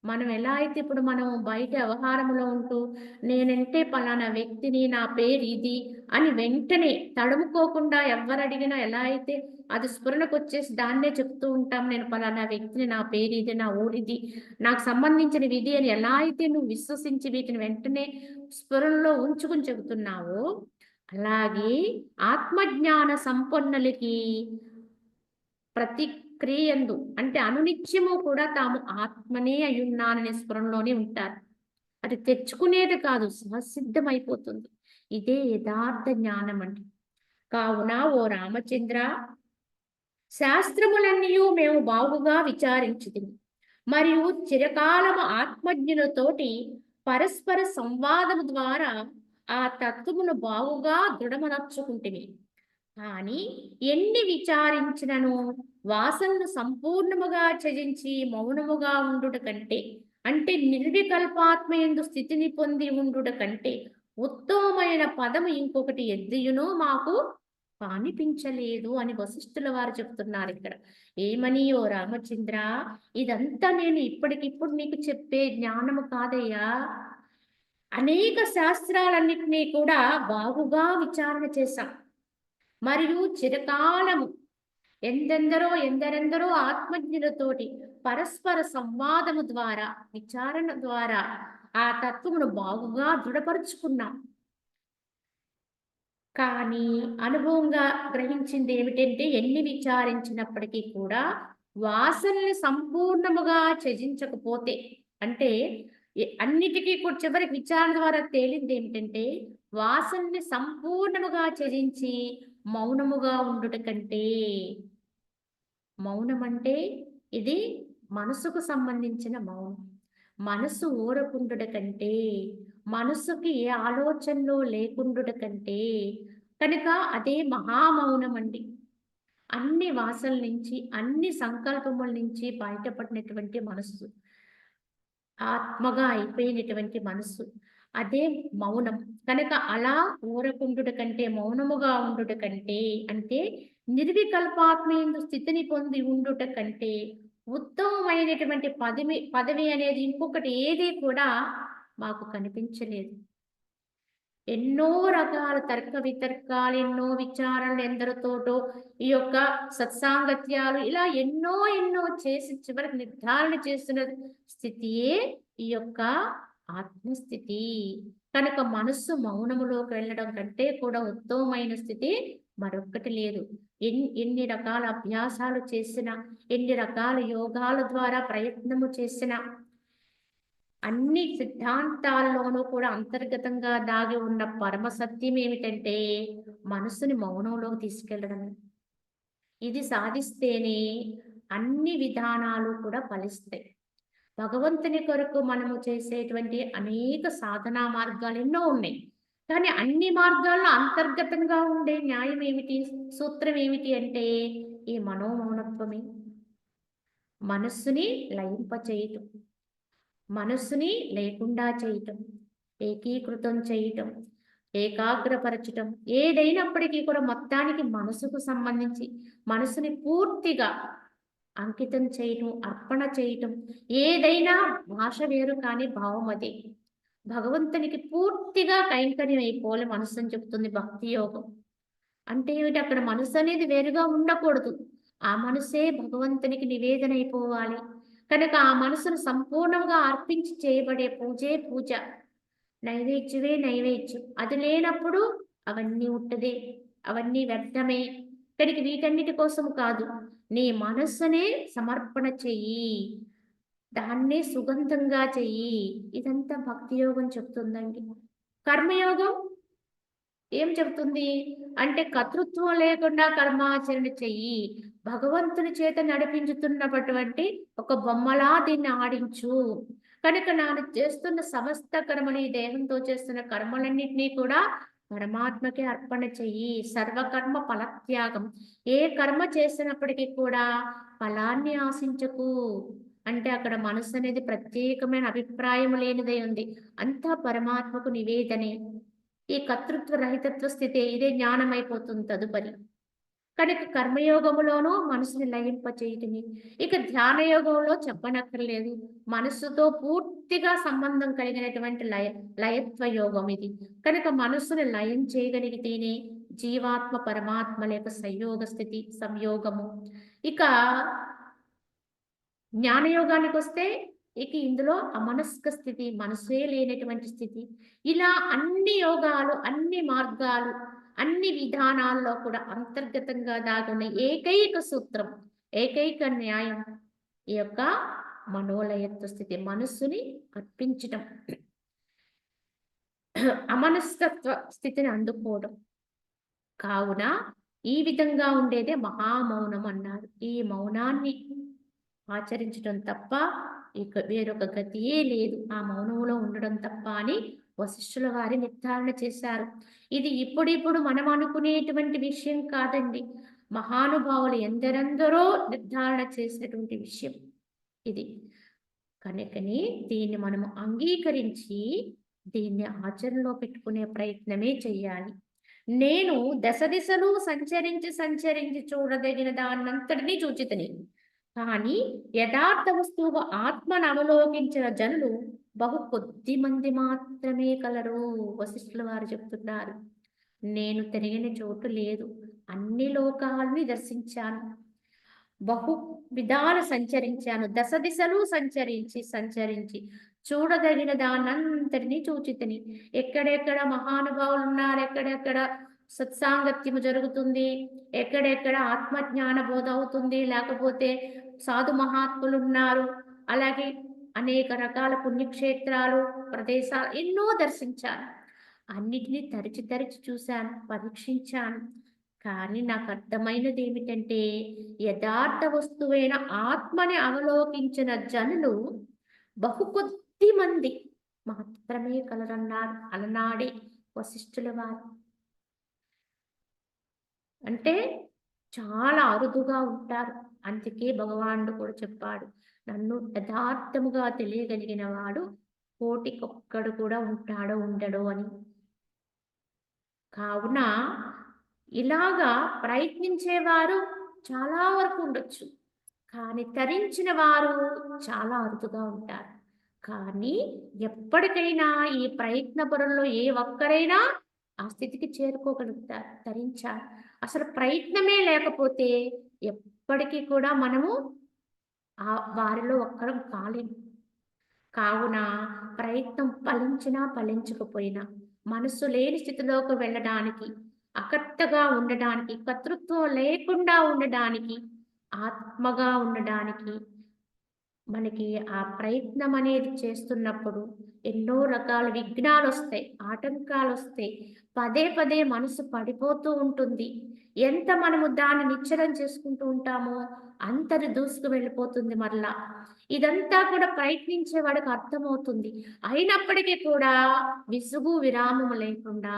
S1: మనం ఎలా అయితే ఇప్పుడు మనం బయట వ్యవహారంలో ఉంటూ నేనంటే పలానా వ్యక్తిని నా పేరు ఇది అని వెంటనే తడుముకోకుండా ఎవరు అడిగినా ఎలా అయితే అది స్ఫురణకు వచ్చేసి దాన్నే చెప్తూ ఉంటాం నేను పలానా వ్యక్తిని నా పేరు ఇది నా ఊరిది నాకు సంబంధించిన విధి అని ఎలా అయితే నువ్వు విశ్వసించి వీటిని వెంటనే స్ఫురణలో ఉంచుకుని చెబుతున్నావో అలాగే ఆత్మజ్ఞాన సంపన్నులకి ప్రతి క్రియందు అంటే అనునిత్యము కూడా తాము ఆత్మనే అయ్యున్నాననే స్ఫురణలోనే ఉంటారు అది తెచ్చుకునేది కాదు సహసిద్ధమైపోతుంది ఇదే యథార్థ జ్ఞానం అంటే కావున ఓ రామచంద్ర, శాస్త్రములన్నీయు మేము బాగుగా విచారించితిమి, మరియు చిరకాలము ఆత్మజ్ఞులతోటి పరస్పర సంవాదము ద్వారా ఆ తత్వమును బాగుగా దృఢమనర్చుకుంటుమి. కానీ ఎన్ని విచారించినను వాసనను సంపూర్ణముగా త్యజించి మౌనముగా ఉండుట కంటే, అంటే నిర్వికల్పాత్మయందు స్థితిని పొంది ఉండుట కంటే ఉత్తమమైన పదము ఇంకొకటి ఎద్దియునో మాకు అనిపించలేదు అని వశిష్ఠుల వారు చెప్తున్నారు ఇక్కడ. ఏమని, ఓ రామచంద్ర, ఇదంతా నేను ఇప్పటికిప్పుడు నీకు చెప్పే జ్ఞానము కాదయ్యా. అనేక శాస్త్రాలన్నిటినీ కూడా బాగుగా విచారణ చేశాం. మరియు చిరకాలము ఎందరెందరో ఆత్మజ్ఞులతోటి పరస్పర సంవాదము ద్వారా, విచారణ ద్వారా ఆ తత్వమును బాగుగా దృఢపరుచుకున్నాం. కానీ అనుభవంగా గ్రహించింది ఏమిటంటే, ఎన్ని విచారించినప్పటికీ కూడా వాసనని సంపూర్ణముగా త్యజించకపోతే, అంటే అన్నిటికీ కూడా చివరికి విచారణ ద్వారా తేలింది ఏమిటంటే, వాసనని సంపూర్ణముగా త్యజించి మౌనముగా ఉండుట కంటే, మౌనం అంటే ఇది మనసుకు సంబంధించిన మౌనం. మనసు ఊరకుండుట కంటే, మనసుకి ఏ ఆలోచనలు లేకుండుట కంటే, కనుక అదే మహామౌనం అండి. అన్ని వాసనల నుంచి, అన్ని సంకల్పముల నుంచి బయటపడినటువంటి మనస్సు, ఆత్మగా అయిపోయినటువంటి మనస్సు, అదే మౌనం. కనుక అలా ఊరకుండుట కంటే, మౌనముగా ఉండుట కంటే, అంటే నిర్వికల్పాత్మయందు స్థితిని పొంది ఉండుట కంటే ఉత్తమమైనటువంటి పదవి అనేది ఇంకొకటి ఏది కూడా మాకు కనిపించలేదు. ఎన్నో రకాల తర్క వితర్కాలు, ఎన్నో విచారణలు, ఎందరితోటో ఈ యొక్క సత్సాంగత్యాలు, ఇలా ఎన్నో చేసి చివరికి నిర్ధారణ చేసిన స్థితియే ఈ యొక్క ఆత్మస్థితి. కనుక మనస్సు మౌనములోకి వెళ్ళడం కంటే కూడా ఉత్తమమైన స్థితి మరొక్కటి లేదు. ఎన్ని రకాల అభ్యాసాలు చేసినా, ఎన్ని రకాల యోగాల ద్వారా ప్రయత్నము చేసినా, అన్ని సిద్ధాంతాల్లోనూ కూడా అంతర్గతంగా దాగి ఉన్న పరమ సత్యం ఏమిటంటే, మనసుని మౌనంలోకి తీసుకెళ్ళడమే. ఇది సాధిస్తేనే అన్ని విధానాలు కూడా ఫలిస్తాయి. భగవంతుని కొరకు మనము చేసేటువంటి అనేక సాధనా మార్గాలు ఎన్నో ఉన్నాయి. కానీ అన్ని మార్గాల్లో అంతర్గతంగా ఉండే న్యాయం ఏమిటి, సూత్రం ఏమిటి అంటే, ఈ మనోమౌనత్వమే. మనస్సుని లయింపచేయటం, మనస్సుని లేకుండా చేయటం, ఏకీకృతం చేయటం, ఏకాగ్రపరచటం, ఏదైనప్పటికీ కూడా మొత్తానికి మనసుకు సంబంధించి మనసుని పూర్తిగా అంకితం చేయటం, అర్పణ చేయటం. ఏదైనా భాష వేరు కానీ భావం అదే. భగవంతునికి పూర్తిగా కైంకర్యం అయిపోవాలి మనసు అని చెప్తుంది భక్తి యోగం. అంటే ఏమిటి, అక్కడ మనసు అనేది వేరుగా ఉండకూడదు. ఆ మనసే భగవంతునికి నివేదన అయిపోవాలి. కనుక ఆ మనసును సంపూర్ణంగా అర్పించి చేయబడే పూజే పూజ, నైవేద్యమే నైవేద్యం. అది లేనప్పుడు అవన్నీ ఉట్టదే, అవన్నీ వ్యర్థమే. కనుక వీటన్నిటి కోసం కాదు, నీ మనస్సునే సమర్పణ చెయ్యి, దాన్నే సుగంధంగా చెయ్యి. ఇదంతా భక్తి యోగం చెప్తుందండి. కర్మయోగం ఏం చెప్తుంది అంటే, కర్తృత్వం లేకుండా కర్మాచరణ చెయ్యి, భగవంతుని చేత నడిపించుతున్నటువంటి ఒక బొమ్మలా దీన్ని ఆడించు. కనుక నేను చేస్తున్న సమస్త కర్మని, ఈ దేహంతో చేస్తున్న కర్మలన్నింటినీ కూడా పరమాత్మకే అర్పణ చెయ్యి. సర్వకర్మ ఫలత్యాగం. ఏ కర్మ చేసినప్పటికీ కూడా ఫలాన్ని ఆశించకు. అంటే అక్కడ మనసు అనేది ప్రత్యేకమైన అభిప్రాయం లేనిదై ఉంది. అంతా పరమాత్మకు నివేదనే. ఈ కర్తృత్వ రహితత్వ స్థితి, ఇదే జ్ఞానం అయిపోతుంది తదుపరి. కనుక కర్మయోగములోనూ మనసుని లయింప చేయటమే. ఇక ధ్యాన యోగంలో చెప్పనక్కర్లేదు, మనస్సుతో పూర్తిగా సంబంధం కలిగినటువంటి లయత్వ యోగం ఇది. కనుక మనస్సుని లయం చేయగలిగితేనే జీవాత్మ పరమాత్మ లేక సంయోగ స్థితి, సంయోగము. ఇక జ్ఞానయోగానికి వస్తే ఇక ఇందులో అమనస్క స్థితి, మనసే లేనటువంటి స్థితి. ఇలా అన్ని యోగాలు, అన్ని మార్గాలు, అన్ని విధానాల్లో కూడా అంతర్గతంగా దాగున్న ఏకైక సూత్రం, ఏకైక న్యాయం ఈ యొక్క మనోలయత్వ స్థితి, మనస్సుని అర్పించటం, అమనస్కత్వ స్థితిని అందుకోవడం. కావున ఈ విధంగా ఉండేదే మహామౌనం అన్నారు. ఈ మౌనాన్ని ఆచరించడం తప్ప ఇక వేరొక గతియే లేదు. ఆ మౌనంలో ఉండడం తప్ప అని వశిష్ఠుల వారి నిర్ధారణ చేశారు. ఇది ఇప్పుడిప్పుడు మనం అనుకునేటువంటి విషయం కాదండి. మహానుభావులు ఎందరెందరో నిర్ధారణ చేసినటువంటి విషయం ఇది. కనుకని దీన్ని మనము అంగీకరించి దీన్ని ఆచరణలో పెట్టుకునే ప్రయత్నమే చెయ్యాలి. నేను దశ దిశలు సంచరించి చూడదగిన దాన్నంతటినీ చూచితిని. కానీ యథార్థ వస్తువు ఆత్మను అవలోకించిన జనులు బహు కొద్ది మంది మాత్రమే కలరు. వశిష్ఠుల వారు చెప్తున్నారు. నేను తిరిగిన చోటు లేదు. అన్ని లోకాలని దర్శించాను. బహు విధాలు సంచరించాను. దశ దిశలు సంచరించి చూడదగిన దానంతటినీ చూచితిని. ఎక్కడెక్కడ మహానుభావులు ఉన్నారు, ఎక్కడెక్కడ సత్సాంగత్యము జరుగుతుంది, ఎక్కడెక్కడ ఆత్మజ్ఞాన బోధ అవుతుంది, లేకపోతే సాధు మహాత్ములు ఉన్నారు, అలాగే అనేక రకాల పుణ్యక్షేత్రాలు, ప్రదేశాలు ఎన్నో దర్శించాను. అన్నిటినీ తరిచి చూశాను, పరీక్షించాను. కానీ నాకు అర్థమైనది ఏమిటంటే, యథార్థ వస్తువైన ఆత్మని అవలోకించిన జనులు బహు కొద్ది మంది మాత్రమే కలరన్నారు అలనాడే వశిష్ఠుల వారు. అంటే చాలా అరుదుగా ఉంటారు. అందుకే భగవానుడు కూడా చెప్పాడు, నన్ను యథార్థముగా తెలియగలిగిన వాడు కోటికొక్కడు కూడా ఉంటాడో ఉండడో అని. కావున ఇలాగా ప్రయత్నించేవారు చాలా వరకు ఉండొచ్చు, కానీ తరించిన వారు చాలా అరుదుగా ఉంటారు. కానీ ఎప్పటికైనా ఈ ప్రయత్న పరుల్లో ఏ ఒక్కరైనా ఆ స్థితికి చేరుకోగలుగుతారు, తరించారు. అసలు ప్రయత్నమే లేకపోతే ఎప్పటికీ కూడా మనము వారిలో ఒక్కరం కాలేము. కావున ప్రయత్నం ఫలించినా ఫలించకపోయినా మనస్సు లేని స్థితిలోకి వెళ్ళడానికి, అకర్తగా ఉండడానికి, కర్తృత్వం లేకుండా ఉండడానికి, ఆత్మగా ఉండడానికి మనకి ఆ ప్రయత్నం అనేది చేస్తున్నప్పుడు ఎన్నో రకాల విఘ్నాలు వస్తాయి, ఆటంకాలు వస్తాయి. పదే మనసు పడిపోతూ ఉంటుంది. ఎంత మనము దాన్ని నిశ్చలం చేసుకుంటూ ఉంటామో అంతది దూసుకు వెళ్ళిపోతుంది మరలా. ఇదంతా కూడా ప్రయత్నించే వాడికి అర్థమవుతుంది. అయినప్పటికీ కూడా విసుగు విరామము లేకుండా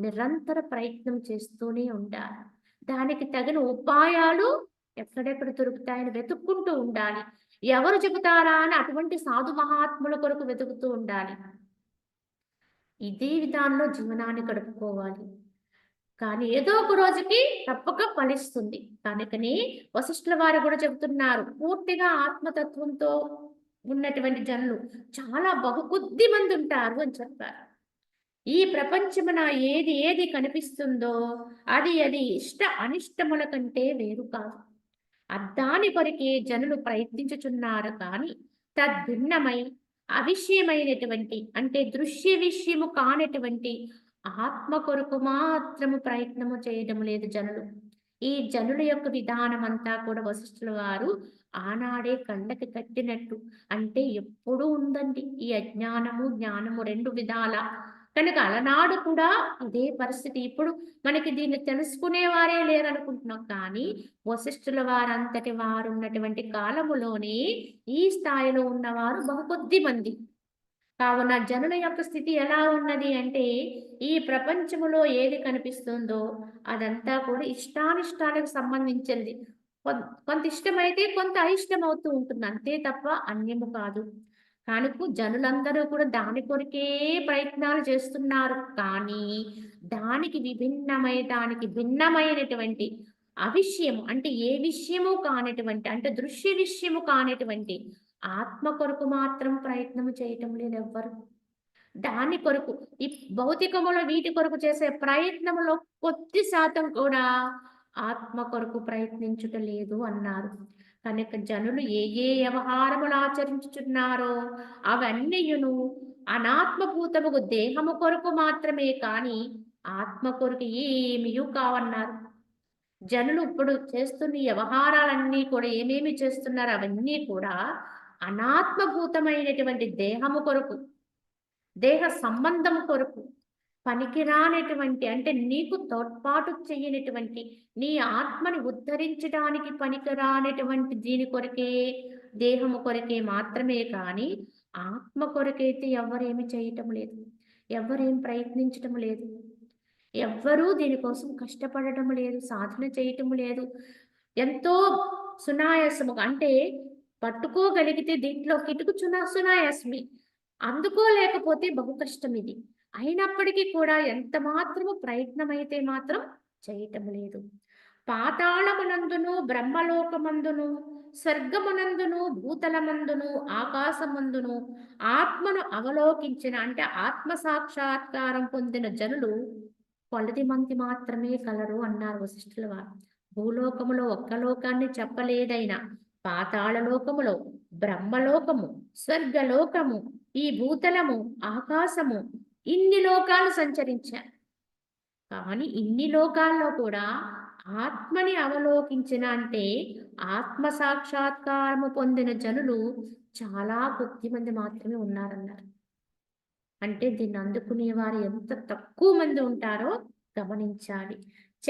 S1: నిరంతర ప్రయత్నం చేస్తూనే ఉండాలి. దానికి తగిన ఉపాయాలు ఎక్కడెక్కడ దొరుకుతాయని వెతుక్కుంటూ ఉండాలి. ఎవరు చెబుతారా అని అటువంటి సాధు మహాత్ముల కొరకు వెతుకుతూ ఉండాలి. ఇదే విధానంలో జీవనాన్ని గడుపుకోవాలి. కానీ ఏదో ఒక రోజుకి తప్పక ఫలిస్తుంది. కనుకనే వశిష్ఠుల వారు కూడా చెబుతున్నారు, పూర్తిగా ఆత్మతత్వంతో ఉన్నటువంటి జనులు చాలా బహు కొద్ది మంది ఉంటారు అని చెప్పారు. ఈ ప్రపంచమున ఏది కనిపిస్తుందో అది ఇష్ట అనిష్టముల కంటే వేరు కాదు. అద్దాని కొరికే జనులు ప్రయత్నించుచున్నారు కానీ తద్భిన్నమై అవిషయమైనటువంటి అంటే దృశ్య విషయము కానటువంటి ఆత్మ కొరకు మాత్రము ప్రయత్నము చేయడం లేదు జనులు. ఈ జనుల యొక్క విధానం అంతా కూడా వశిష్ఠుల వారు ఆనాడే కళ్ళకి కట్టినట్టు. అంటే ఎప్పుడూ ఉందండి ఈ అజ్ఞానము జ్ఞానము రెండు విధాల. కనుక అలనాడు కూడా ఇదే పరిస్థితి. ఇప్పుడు మనకి దీన్ని తెలుసుకునేవారే లేరనుకుంటున్నాం, కానీ వశిష్ఠుల వారంతటి వారు ఉన్నటువంటి కాలములోనే ఈ స్థాయిలో ఉన్నవారు బహు కొద్ది మంది. కావున జనుల యొక్క స్థితి ఎలా ఉన్నది అంటే, ఈ ప్రపంచములో ఏది కనిపిస్తుందో అదంతా కూడా ఇష్టానిష్టాలకు సంబంధించింది. కొంత ఇష్టమైతే కొంత అయిష్టం అవుతూ ఉంటుంది, అంతే తప్ప అన్యము కాదు. కనుక జనులందరూ కూడా దాని కొరికే ప్రయత్నాలు చేస్తున్నారు. కానీ దానికి దానికి భిన్నమైనటువంటి అవిషయము అంటే ఏ విషయము కానటువంటి అంటే దృశ్య విషయము కానటువంటి ఆత్మ కొరకు మాత్రం ప్రయత్నము చేయటం లేదు ఎవ్వరు. దాని కొరకు ఈ భౌతికములో వీటి కొరకు చేసే ప్రయత్నములో కొద్ది శాతం కూడా ఆత్మ కొరకు ప్రయత్నించుట లేదు అన్నారు. కనుక జనులు ఏ వ్యవహారములు ఆచరించుచున్నారో అవన్నీయును అనాత్మభూతముకు దేహము కొరకు మాత్రమే కాని ఆత్మ కొరకు ఏమీ కావన్నారు. జనులు ఇప్పుడు చేస్తున్న వ్యవహారాలన్నీ కూడా ఏమేమి చేస్తున్నారు అవన్నీ కూడా అనాత్మభూతమైనటువంటి దేహము కొరకు, దేహ సంబంధం కొరకు, పనికిరానటువంటి అంటే నీకు తోడ్పాటు చేయనటువంటి, నీ ఆత్మని ఉద్ధరించడానికి పనికిరానటువంటి దీని కొరకే, దేహము కొరకే మాత్రమే కానీ, ఆత్మ కొరకైతే ఎవ్వరేమి చేయటం లేదు. ఎవ్వరేం ప్రయత్నించటం లేదు. ఎవ్వరూ దీనికోసం కష్టపడటం లేదు. సాధన చేయటం లేదు. ఎంతో సునాయాసముగా అంటే పట్టుకోగలిగితే దీంట్లో కిటుకు సునాయాసమే. అందుకోలేకపోతే బహు కష్టం ఇది. అయినప్పటికీ కూడా ఎంత మాత్రము ప్రయత్నమైతే మాత్రం చేయటం లేదు. పాతాళమునందును, బ్రహ్మలోకమందును, స్వర్గమునందును, భూతలమందును, ఆకాశమందును ఆత్మను అవలోకించిన అంటే ఆత్మ సాక్షాత్కారం పొందిన జనులు కొలది మంది మాత్రమే కలరు అన్నారు వశిష్ఠుల వారు. భూలోకములో ఒక్క లోకాన్ని చెప్పలేదైనా పాతాళ లోకములో, బ్రహ్మలోకము, స్వర్గలోకము, ఈ భూతలము, ఆకాశము ఇన్ని లోకాలు సంచరించారు. కానీ ఇన్ని లోకాల్లో కూడా ఆత్మని అవలోకించిన అంటే ఆత్మ సాక్షాత్కారము పొందిన జనులు చాలా కొద్ది మంది మాత్రమే ఉన్నారన్నారు. అంటే దీన్ని అందుకునే వారు ఎంత తక్కువ మంది ఉంటారో గమనించాలి.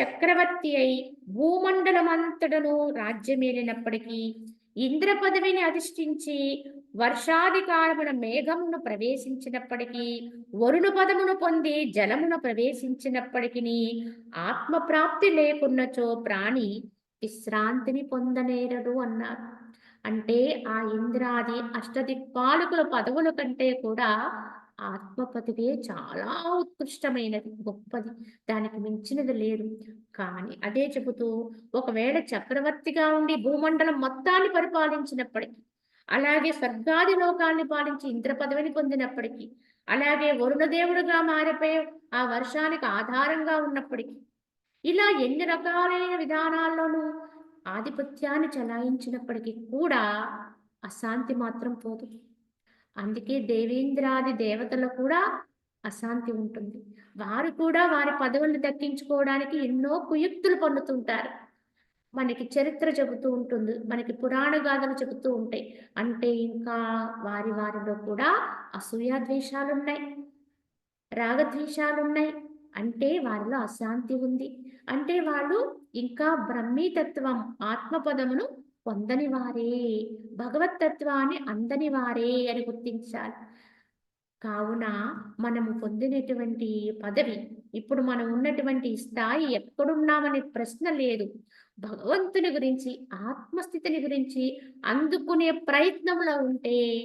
S1: చక్రవర్తి అయి భూమండలమంతటను రాజ్యమేలినప్పటికీ ఇంద్ర పదవిని అధిష్ఠించి వర్షాధికారమున మేఘమును ప్రవేశించినప్పటికీ వరుణ పదమును పొంది జలమున ప్రవేశించినప్పటికీ ఆత్మప్రాప్తి లేకున్నచో ప్రాణి విశ్రాంతిని పొందనేరడు అన్నారు. అంటే ఆ ఇంద్రాది అష్టదిక్పాలకుల పదవుల కంటే కూడా ఆత్మ పదవే చాలా ఉత్కృష్టమైనది, గొప్పది. దానికి మించినది లేదు. కానీ అదే చెబుతూ ఒకవేళ చక్రవర్తిగా ఉండి భూమండలం మొత్తాన్ని పరిపాలించినప్పటికీ, అలాగే స్వర్గాది లోకాన్ని పాలించి ఇంద్ర పదవిని పొందినప్పటికీ, అలాగే వరుణదేవుడుగా మారిపోయి ఆ వర్షానికి ఆధారంగా ఉన్నప్పటికీ, ఇలా ఎన్ని రకాలైన విధానాల్లోనూ ఆధిపత్యాన్ని చలాయించినప్పటికీ కూడా అశాంతి మాత్రం పోదు. అందుకే దేవేంద్రాది దేవతలు కూడా అశాంతి ఉంటుంది. వారు కూడా వారి పదవులను దక్కించుకోవడానికి ఎన్నో కుయుక్తులు పన్నుతుంటారు. మనకి చరిత్ర చెబుతూ ఉంటుంది. మనకి పురాణ గాథలు చెబుతూ ఉంటాయి. అంటే ఇంకా వారిలో కూడా అసూయ ద్వేషాలున్నాయి. రాగద్వేషాలున్నాయి. అంటే వారిలో అశాంతి ఉంది. అంటే వాళ్ళు ఇంకా బ్రహ్మీతత్వం ఆత్మపదమును పొందని వారే, భగవత్తత్వాన్ని అందని వారే అని గుర్తించాలి. కావున మనము పొందినటువంటి పదవి, ఇప్పుడు మనం ఉన్నటువంటి స్థాయి ఎక్కడున్నామనే ప్రశ్న లేదు. భగవంతుని గురించి, ఆత్మస్థితిని గురించి అందుకునే ప్రయత్నంలో ఉంటే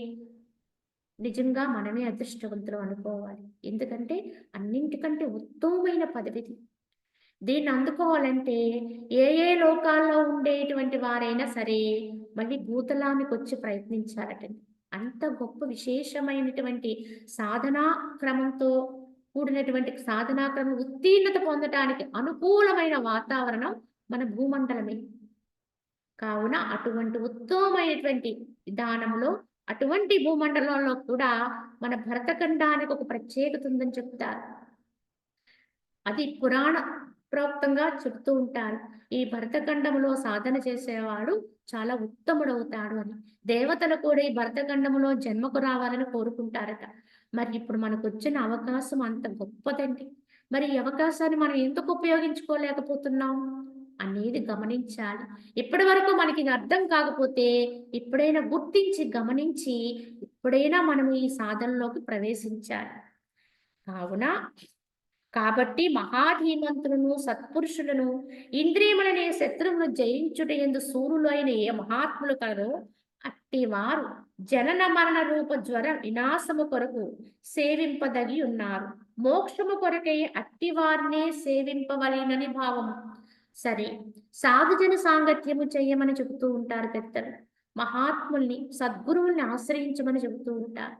S1: నిజంగా మనమే అదృష్టవంతులు అనుకోవాలి. ఎందుకంటే అన్నింటికంటే ఉత్తమమైన పదవిది. దీన్ని అందుకోవాలంటే ఏ లోకాల్లో ఉండేటువంటి వారైనా సరే మళ్ళీ భూతలానికొచ్చి ప్రయత్నించాలటండి. అంత గొప్ప విశేషమైనటువంటి సాధనా క్రమంతో కూడినటువంటి సాధనా క్రమం ఉత్తీర్ణత పొందటానికి అనుకూలమైన వాతావరణం మన భూమండలమే. కావున అటువంటి ఉత్తమమైనటువంటి విధానంలో అటువంటి భూమండలంలో కూడా మన భరతఖండానికి ఒక ప్రత్యేకత ఉందని చెప్తారు. అది పురాణ ప్రోక్తంగా చెప్తూ ఉంటారు. ఈ భరతఖండములో సాధన చేసేవాడు చాలా ఉత్తముడవుతాడు అని. దేవతలు కూడా ఈ భరతఖండములో జన్మకు రావాలని కోరుకుంటారట. మరి ఇప్పుడు మనకొచ్చిన అవకాశం అంత గొప్పదండి. మరి ఈ అవకాశాన్ని మనం ఎందుకు ఉపయోగించుకోలేకపోతున్నాం అనేది గమనించాలి. ఇప్పటి వరకు మనకి ఇది అర్థం కాకపోతే ఇప్పుడైనా గుర్తించి గమనించి ఇప్పుడైనా మనం ఈ సాధనలోకి ప్రవేశించాలి. కావున కాబట్టి మహాధీమంతులను సత్పురుషులను ఇంద్రియములనే శత్రువును జయించుట ఎందు సూరులు అయిన ఏ మహాత్ములు కలరో అట్టి వారు జనన మరణ రూప జ్వర వినాశము కొరకు సేవింపదగి ఉన్నారు. మోక్షము కొరకై అట్టి వారినే సేవింపవలెనని భావము. సరే, సాధుజన సాంగత్యము చెయ్యమని చెబుతూ ఉంటారు పెద్దలు. మహాత్ముల్ని సద్గురువుల్ని ఆశ్రయించమని చెబుతూ ఉంటారు.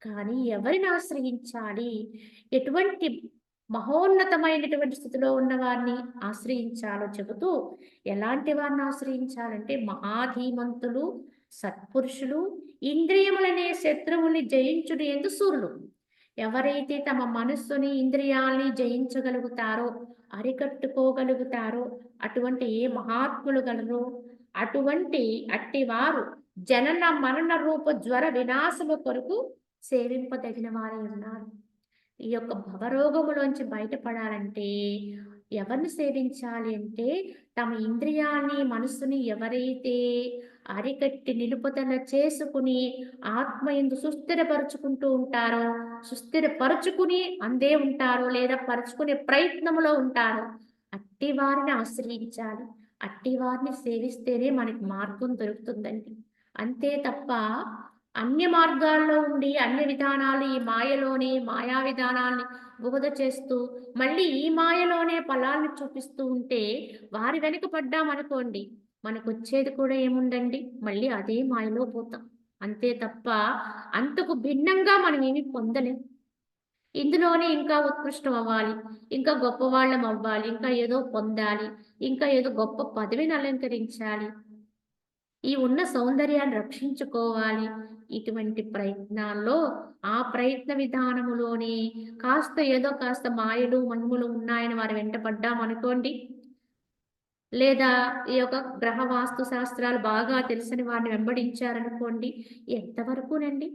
S1: కానీ ఎవరిని ఆశ్రయించాలి? ఎటువంటి మహోన్నతమైనటువంటి స్థితిలో ఉన్న వారిని ఆశ్రయించాలో చెబుతూ ఎలాంటి వారిని ఆశ్రయించాలంటే మహాధీమంతులు, సత్పురుషులు, ఇంద్రియములనే శత్రువుల్ని జయించుడు ఎందు సూరులు. ఎవరైతే తమ మనస్సుని ఇంద్రియాల్ని జయించగలుగుతారో, అరికట్టుకోగలుగుతారో అటువంటి ఏ మహాత్ములు గలరో అట్టి వారు జనన మరణ రూప జ్వర వినాశము కొరకు సేవింపదగిన వారై ఉన్నారు. ఈ యొక్క భవరోగములోంచి బయటపడాలంటే ఎవరిని సేవించాలి అంటే తమ ఇంద్రియాన్ని, మనస్సుని ఎవరైతే అరికట్టి నిలుపుదల చేసుకుని ఆత్మయందు సుస్థిరపరుచుకుంటూ ఉంటారో, సుస్థిరపరుచుకుని అందే ఉంటారో లేదా పరుచుకునే ప్రయత్నంలో ఉంటారో అట్టి వారిని ఆశ్రయించాలి. అట్టి వారిని సేవిస్తేనే మనకి మార్గం దొరుకుతుందండి. అంతే తప్ప అన్య మార్గాల్లో ఉండి అన్య విధానాలు ఈ మాయలోనే మాయా విధానాల్ని బోధ చేస్తూ మళ్ళీ ఈ మాయలోనే ఫలాల్ని చూపిస్తూ ఉంటే వారి వెనక పడ్డామనుకోండి మనకొచ్చేది కూడా ఏముందండి? మళ్ళీ అదే మాయలో పోతాం. అంతే తప్ప అంతకు భిన్నంగా మనం ఏమి పొందలేం. ఇందులోనే ఇంకా ఉత్కృష్టం అవ్వాలి. ఇంకా గొప్పవాళ్ళం అవ్వాలి. ఇంకా ఏదో పొందాలి. ఇంకా ఏదో గొప్ప పదవిని అలంకరించాలి. ఈ ఉన్న సౌందర్యాన్ని రక్షించుకోవాలి. ఇటువంటి ప్రయత్నాల్లో ఆ ప్రయత్న విధానములోని కాస్త ఏదో కాస్త మాయలు, మహిమలు ఉన్నాయని వారి వెంట పడ్డామనుకోండి. లేదా ఈ యొక్క గ్రహ వాస్తు శాస్త్రాలు బాగా తెలిసిన వారిని వెంబడించారనుకోండి. ఎంతవరకునండి?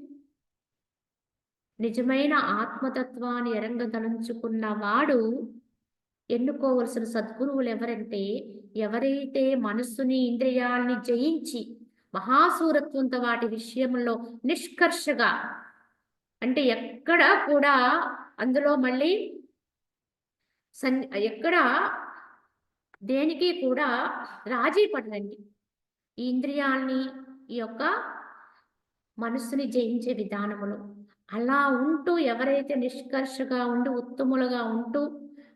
S1: నిజమైన ఆత్మతత్వాన్ని ఎరంగదలుచుకున్న వాడు ఎన్నుకోవలసిన సద్గురువులు ఎవరంటే, ఎవరైతే మనస్సుని, ఇంద్రియాల్ని జయించి మహాశూరత్వంతో వాటి విషయంలో నిష్కర్షగా అంటే ఎక్కడ కూడా అందులో మళ్ళీ ఎక్కడ దేనికి కూడా రాజీ పడరండి. ఈ ఇంద్రియాల్ని, ఈ యొక్క మనస్సుని జయించే విధానములో. అలా ఉంటూ ఎవరైతే నిష్కర్షగా ఉండి, ఉత్తములుగా ఉంటూ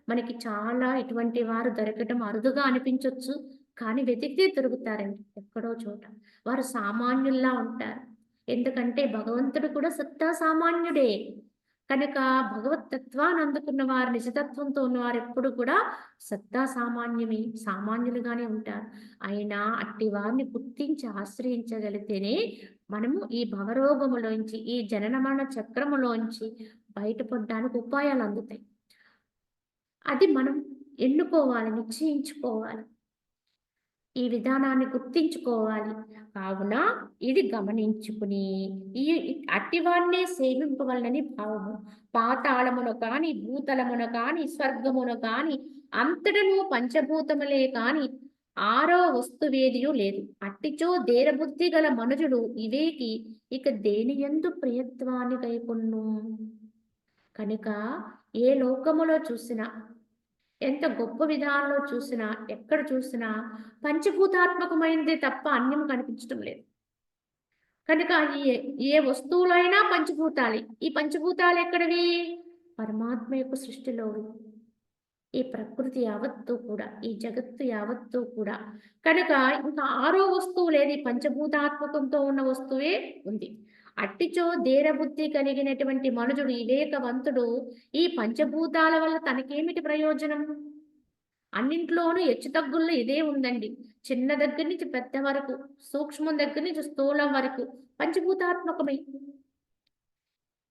S1: మనకి చాలా ఇటువంటి వారు దొరకటం అరుదుగా అనిపించొచ్చు. కానీ వెతికితే దొరుకుతారండి ఎక్కడో చోట. వారు సామాన్యుల్లా ఉంటారు. ఎందుకంటే భగవంతుడు కూడా సత్తా సామాన్యుడే. కనుక భగవత్ తత్వాన్ని అందుకున్న వారు, నిజతత్వంతో ఉన్నవారు ఎప్పుడు కూడా సత్తా సామాన్యమే, సామాన్యులుగానే ఉంటారు. అయినా అట్టి వారిని గుర్తించి ఆశ్రయించగలిగితేనే మనము ఈ భవరోగములోంచి, ఈ జనన మరణ చక్రములోంచి బయటపడడానికి ఉపాయాలు అందుతాయి. అది మనం ఎన్నుకోవాలి, నిశ్చయించుకోవాలి. ఈ విధానాన్ని గుర్తించుకోవాలి. కావున ఇది గమనించుకుని ఈ అట్టివాన్నే సేవింపవలనని భావము. పాతాళమున కాని, భూతలమున కాని, స్వర్గమున కాని, అంతటను పంచభూతములే కాని ఆరో వస్తువేదియు లేదు. అట్టిచో దేరబుద్ధి గల మనుజుడు ఇవేకి ఇక దేనియందు ప్రియత్వాన్ని కైకొన్ను. కనుక ఏ లోకములో చూసినా ఎంత గొప్ప విధానంలో చూసినా, ఎక్కడ చూసినా పంచభూతాత్మకమైనదే తప్ప అన్యం కనిపించడం లేదు. కనుక ఏ వస్తువులైనా పంచభూతాలే. ఈ పంచభూతాలు ఎక్కడివి? పరమాత్మ యొక్క సృష్టిలోవి. ఈ ప్రకృతి యావత్తు కూడా, ఈ జగత్తు యావత్తు కూడా. కనుక ఇంకా ఆరో వస్తువు లేదు. ఈ పంచభూతాత్మకంతో ఉన్న వస్తువే ఉంది. అట్టిచో దేరబుద్ధి కలిగినటువంటి మనుజుడు వివేకవంతుడు ఈ పంచభూతాల వల్ల తనకేమిటి ప్రయోజనం? అన్నింట్లోనూ హెచ్చుతగ్గుల్లో ఇదే ఉందండి. చిన్న దగ్గర నుంచి పెద్ద వరకు, సూక్ష్మం దగ్గర నుంచి స్థూలం వరకు పంచభూతాత్మకమే.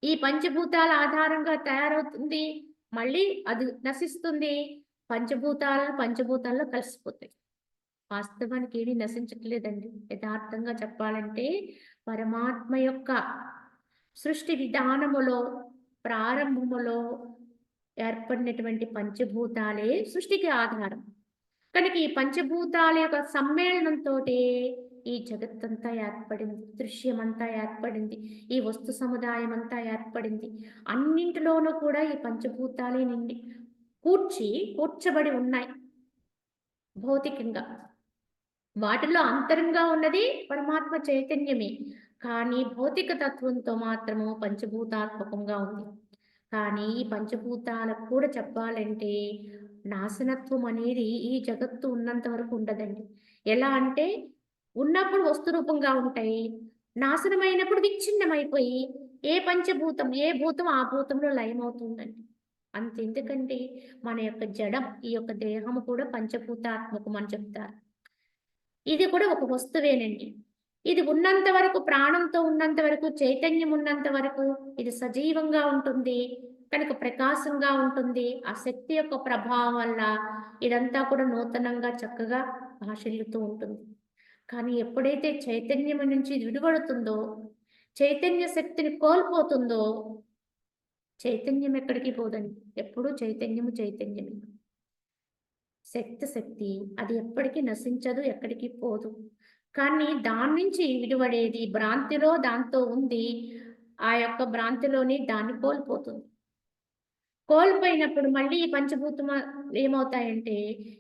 S1: ఈ పంచభూతాల ఆధారంగా తయారవుతుంది. మళ్ళీ అది నశిస్తుంది. పంచభూతాల్లో కలిసిపోతాయి. వాస్తవానికి ఏమీ నశించట్లేదండి. యథార్థంగా చెప్పాలంటే పరమాత్మ యొక్క సృష్టి విధానములో ప్రారంభములో ఏర్పడినటువంటి పంచభూతాలే సృష్టికి ఆధారం. కనుక ఈ పంచభూతాల యొక్క సమ్మేళనంతోటే ఈ జగత్తంతా ఏర్పడింది. దృశ్యమంతా ఏర్పడింది. ఈ వస్తు సముదాయం అంతా ఏర్పడింది. అన్నింటిలోనూ కూడా ఈ పంచభూతాలే నిండి కూర్చబడి ఉన్నాయి భౌతికంగా. వాటిలో అంతరంగా ఉన్నది పరమాత్మ చైతన్యమే. కానీ భౌతిక తత్వంతో మాత్రము పంచభూతాత్మకంగా ఉంది. కానీ ఈ పంచభూతాలకు కూడా చెప్పాలంటే నాశనత్వం అనేది ఈ జగత్తు ఉన్నంత వరకు ఉండదండి. ఎలా అంటే ఉన్నప్పుడు వస్తు రూపంగా ఉంటాయి. నాశనమైనప్పుడు విచ్ఛిన్నమైపోయి ఏ భూతం ఆ భూతంలో లయమవుతుందండి. అంతెందుకండి మన యొక్క జడం, ఈ యొక్క దేహము కూడా పంచభూతాత్మకం అని చెప్తారు. ఇది కూడా ఒక వస్తువేనండి. ఇది ఉన్నంత వరకు, ప్రాణంతో ఉన్నంత వరకు, చైతన్యం ఉన్నంత వరకు ఇది సజీవంగా ఉంటుంది. కనుక ప్రకాశంగా ఉంటుంది. ఆ శక్తి యొక్క ప్రభావం వల్ల ఇదంతా కూడా నూతనంగా చక్కగా భాషిల్లుతూ ఉంటుంది. కానీ ఎప్పుడైతే చైతన్యం నుంచి ఇది విడిపడుతుందో, చైతన్య శక్తిని కోల్పోతుందో చైతన్యం ఎక్కడికి పోదండి. ఎప్పుడూ చైతన్యము చైతన్యమే. శక్తి అది ఎప్పటికీ నశించదు, ఎక్కడికి పోదు. కానీ దాని నుంచి విడివడేది భ్రాంతిలో దాంతో ఉంది. ఆ యొక్క భ్రాంతిలోని దాన్ని కోల్పోతుంది. కోల్పోయినప్పుడు మళ్ళీ ఈ పంచభూతం ఏమవుతాయంటే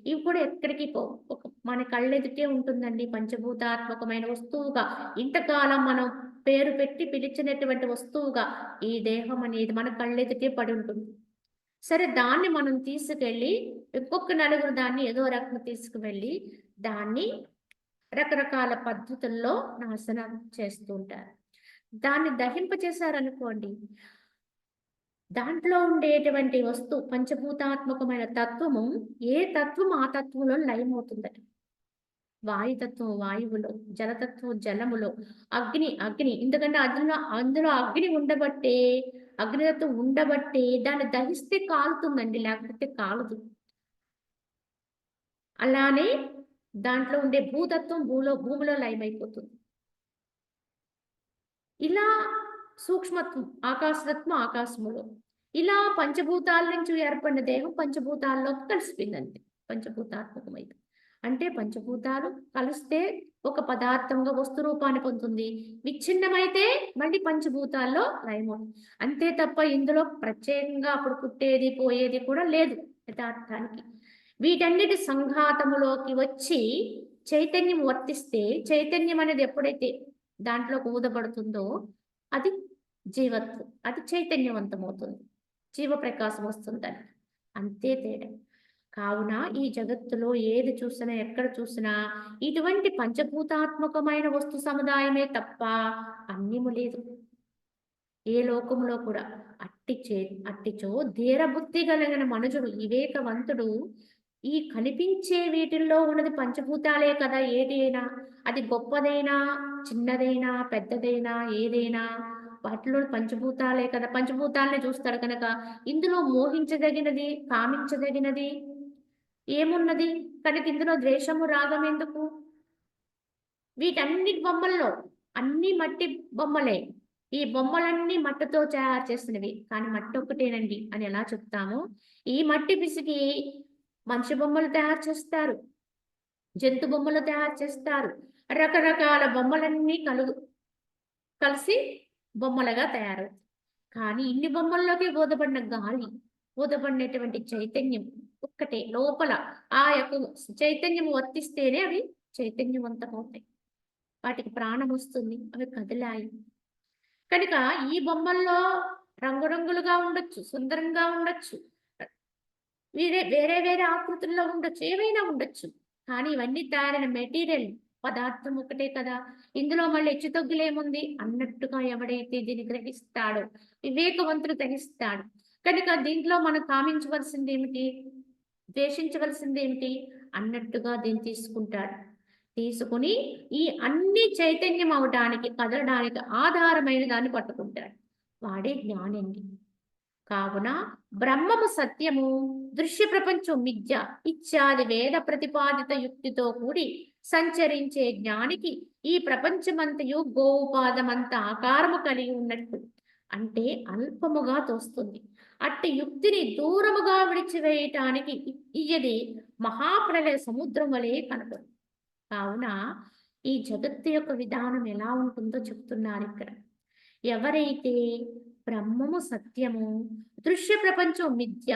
S1: ఇవి కూడా ఎక్కడికి పోవు. మన కళ్ళెదుటే ఉంటుందండి పంచభూతాత్మకమైన వస్తువుగా. ఇంతకాలం మనం పేరు పెట్టి పిలిచినటువంటి వస్తువుగా ఈ దేహం అనేది మన కళ్ళెదుటే పడి ఉంటుంది. సరే దాన్ని మనం తీసుకెళ్ళి ఇంకొక నలుగురు దాన్ని ఏదో రకంగా తీసుకువెళ్ళి దాన్ని రకరకాల పద్ధతుల్లో నాశనం చేస్తూ ఉంటారు. దాన్ని దహింపచేశారనుకోండి, దాంట్లో ఉండేటువంటి వస్తువు పంచభూతాత్మకమైన తత్వము ఏ తత్వం ఆ తత్వంలో లయమవుతుందట. వాయుతత్వం వాయువులో, జలతత్వం జలములో, అగ్ని ఎందుకంటే అందులో అగ్ని ఉండబట్టే, అగ్నితత్వం ఉండబట్టే దాన్ని దహిస్తే కాలుతుందండి, లేకపోతే కాలదు. అలానే దాంట్లో ఉండే భూతత్వం భూమిలో లయమైపోతుంది. ఇలా సూక్ష్మత్వం ఆకాశతత్వం ఆకాశములో, ఇలా పంచభూతాల నుంచి ఏర్పడిన దేహం పంచభూతాల్లోకి కలిసిపోయిందండి. పంచభూతాత్మకమైంది అంటే పంచభూతాలు కలిస్తే ఒక పదార్థంగా వస్తు రూపాన్ని పొందుతుంది. విచ్ఛిన్నమైతే మళ్ళీ పంచభూతాల్లో లయమవుతుంది. అంతే తప్ప ఇందులో ప్రత్యేకంగా అప్పుడు పుట్టేది పోయేది కూడా లేదు యథార్థానికి. వీటన్నిటి సంఘాతములోకి వచ్చి చైతన్యం వర్తిస్తే, చైతన్యం అనేది ఎప్పుడైతే దాంట్లోకి ఊదబడుతుందో అది జీవత్వం, అది చైతన్యవంతమవుతుంది, జీవప్రకాశం వస్తుందని. అంతే తేడా. కావున ఈ జగత్తులో ఏది చూసినా ఎక్కడ చూసినా ఇటువంటి పంచభూతాత్మకమైన వస్తు సముదాయమే తప్ప అన్యము లేదు. ఏ లోకములో కూడా అట్టిచో ధీరబుద్ధి కలిగిన మనుషుడు వివేకవంతుడు ఈ కనిపించే వీటిల్లో ఉన్నది పంచభూతాలే కదా. ఏది అయినా అది గొప్పదైనా చిన్నదైనా పెద్దదైనా ఏదైనా వాటిలో పంచభూతాలే కదా. పంచభూతాలనే చూస్తాడు కనుక ఇందులో మోహించదగినది కామించదగినది ఏమున్నది కనుక ఇందులో ద్వేషము రాగం ఎందుకు? వీటన్ని బొమ్మల్లో అన్ని మట్టి బొమ్మలే. ఈ బొమ్మలన్నీ మట్టితో తయారు చేసినవి, కానీ మట్టి ఒక్కటేనండి అని ఎలా చెప్తామో ఈ మట్టి పిసికి మనిషి బొమ్మలు తయారు చేస్తారు, జంతు బొమ్మలు తయారు చేస్తారు, రకరకాల బొమ్మలన్నీ కలిసి బొమ్మలుగా తయారవుతాయి. కానీ ఇన్ని బొమ్మల్లోకి బోధపడిన గాలి, బోధపడినటువంటి చైతన్యం ఒక్కటే లోపల. ఆ యొక్క చైతన్యం వర్తిస్తేనే అవి చైతన్యవంతమవుతాయి, వాటికి ప్రాణం వస్తుంది, అవి కదిలాయి. కనుక ఈ బొమ్మల్లో రంగురంగులుగా ఉండొచ్చు, సుందరంగా ఉండొచ్చు, వేరే వేరే ఆకృతుల్లో ఉండొచ్చు, ఏమైనా ఉండొచ్చు. కానీ ఇవన్నీ తయారైన మెటీరియల్ పదార్థం ఒకటే కదా. ఇందులో మళ్ళీ హెచ్చుతగ్గులేముంది అన్నట్టుగా ఎవడైతే దీన్ని గ్రహిస్తాడో వివేకవంతుడు గ్రహిస్తాడు. కనుక దీంట్లో మనం కామించవలసింది ఏమిటి, ద్వేషించవలసింది ఏమిటి అన్నట్టుగా దీన్ని తీసుకుంటాడు. తీసుకుని ఈ అన్ని చైతన్యం అవడానికి కదలడానికి ఆధారమైన దాన్ని పట్టుకుంటాడు. వాడే జ్ఞానండి. కావున బ్రహ్మము సత్యము, దృశ్య ప్రపంచం మిథ్య ఇత్యాది వేద ప్రతిపాదిత యుక్తితో కూడి సంచరించే జ్ఞానికి ఈ ప్రపంచమంతయు గోపాదమంత ఆకారము కలిగి ఉన్నట్టు అంటే అల్పముగా తోస్తుంది. అట్టి యుక్తిని దూరముగా విడిచివేయటానికి ఇయ్యది మహాప్రళయ సముద్రం వలె కనపడు. కావున ఈ జగత్తు యొక్క విధానం ఎలా ఉంటుందో చెప్తున్నారు ఇక్కడ. ఎవరైతే బ్రహ్మము సత్యము, దృశ్య ప్రపంచం మిథ్య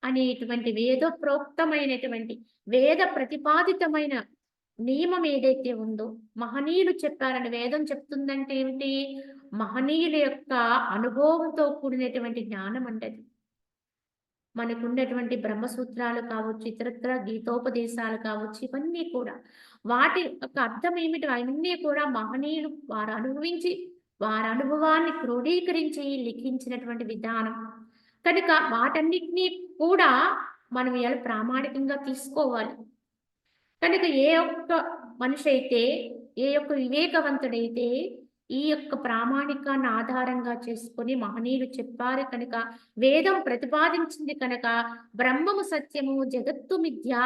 S1: అనేటువంటి వేదప్రోక్తమైనటువంటి వేద ప్రతిపాదితమైన నియమం ఏదైతే ఉందో, మహనీయులు చెప్పారని వేదం చెప్తుందంటే ఏమిటి, మహనీయుల యొక్క అనుభవంతో కూడినటువంటి జ్ఞానం అంటది. మనకున్నటువంటి బ్రహ్మసూత్రాలు కావచ్చు, ఇతరత్ర గీతోపదేశాలు కావచ్చు, ఇవన్నీ కూడా వాటి యొక్క అర్థం ఏమిటి, అవన్నీ కూడా మహనీయులు వారు అనుభవించి వారి అనుభవాన్ని క్రోడీకరించి లిఖించినటువంటి విధానం కనుక వాటన్నిటినీ కూడా మనం ఎలా ప్రామాణికంగా తీసుకోవాలి. కనుక ఏ ఒక్క మనిషి అయితే, ఏ ఒక్క వివేకవంతుడైతే ఈ యొక్క ప్రామాణికాన్ని ఆధారంగా చేసుకొని మహనీయులు చెప్పారు కనుక, వేదం ప్రతిపాదించింది కనుక బ్రహ్మము సత్యము, జగత్తు మిథ్యా,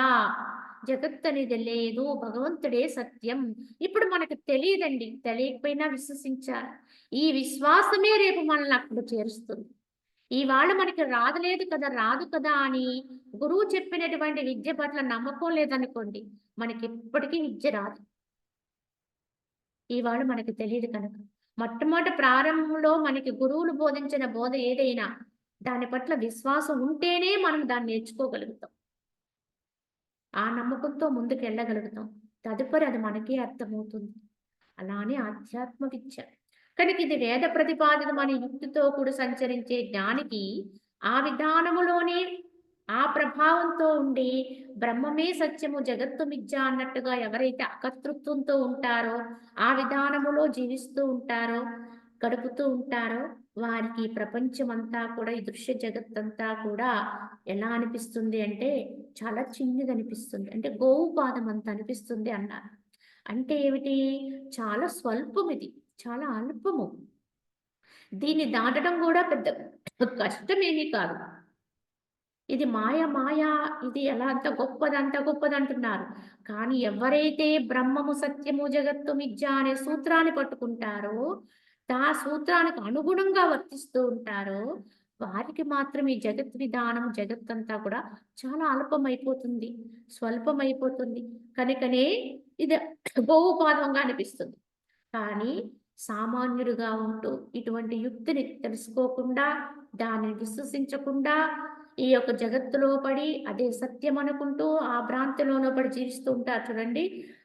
S1: జగత్ అనేది లేదు, భగవంతుడే సత్యం. ఇప్పుడు మనకు తెలియదండి, తెలియకపోయినా విశ్వసించాలి. ఈ విశ్వాసమే రేపు మనల్ని అక్కడ చేరుస్తుంది. ఇవాళ మనకి రాదులేదు కదా, రాదు కదా అని గురువు చెప్పినటువంటి విద్య పట్ల నమ్మకం లేదనుకోండి, మనకెప్పటికీ విద్య రాదు. ఇవాళ మనకి తెలీదు కనుక. మొట్టమొదట ప్రారంభంలో మనకి గురువులు బోధించిన బోధ ఏదైనా, దాని పట్ల విశ్వాసం ఉంటేనే మనం దాన్ని నేర్చుకోగలుగుతాం. ఆ నమ్మకంతో ముందుకెళ్ళగలుగుతాం. తదుపరి అది మనకే అర్థమవుతుంది. అలానే ఆధ్యాత్మ విద్య. కనుక ఇది వేద ప్రతిపాదితమనే యుక్తితో కూడి సంచరించే జ్ఞానికి ఆ విధానములోనే ఆ ప్రభావంతో ఉండి బ్రహ్మమే సత్యము జగత్తు మిథ్య అన్నట్టుగా ఎవరైతే అకర్తృత్వంతో ఉంటారో, ఆ విధానములో జీవిస్తూ ఉంటారో, గడుపుతూ ఉంటారో, వారికి ఈ ప్రపంచమంతా కూడా, ఈ దృశ్య జగత్తంతా కూడా ఎలా అనిపిస్తుంది అంటే చాలా చిన్నదనిపిస్తుంది. అంటే గోవు పాదం అంత అనిపిస్తుంది అన్నారు. అంటే ఏమిటి? చాలా స్వల్పం ఇది. చాలా అల్పము. దీన్ని దాటడం గూడా పెద్ద కష్టమేమీ కాదు. ఇది మాయ మాయ, ఇది ఎలా అంత గొప్పదంటున్నారు. కానీ ఎవరైతే బ్రహ్మము సత్యము జగత్తు మిథ్య అనే సూత్రాన్ని పట్టుకుంటారో, సూత్రానికి అనుగుణంగా వర్తిస్తూ ఉంటారో, వారికి మాత్రం ఈ జగత్ విధానం, జగత్తంతా కూడా చాలా అల్పమైపోతుంది. స్వల్పమైపోతుంది. కనుకనే ఇది గోవుపాదంగా అనిపిస్తుంది. కానీ సామాన్యుడిగా ఉంటూ ఇటువంటి యుక్తిని తెలుసుకోకుండా, దానిని విశ్వసించకుండా, ఈ యొక్క జగత్తులో పడి అదే సత్యం అనుకుంటూ ఆ భ్రాంతిలోనో పడి జీవిస్తూ ఉంటారు చూడండి.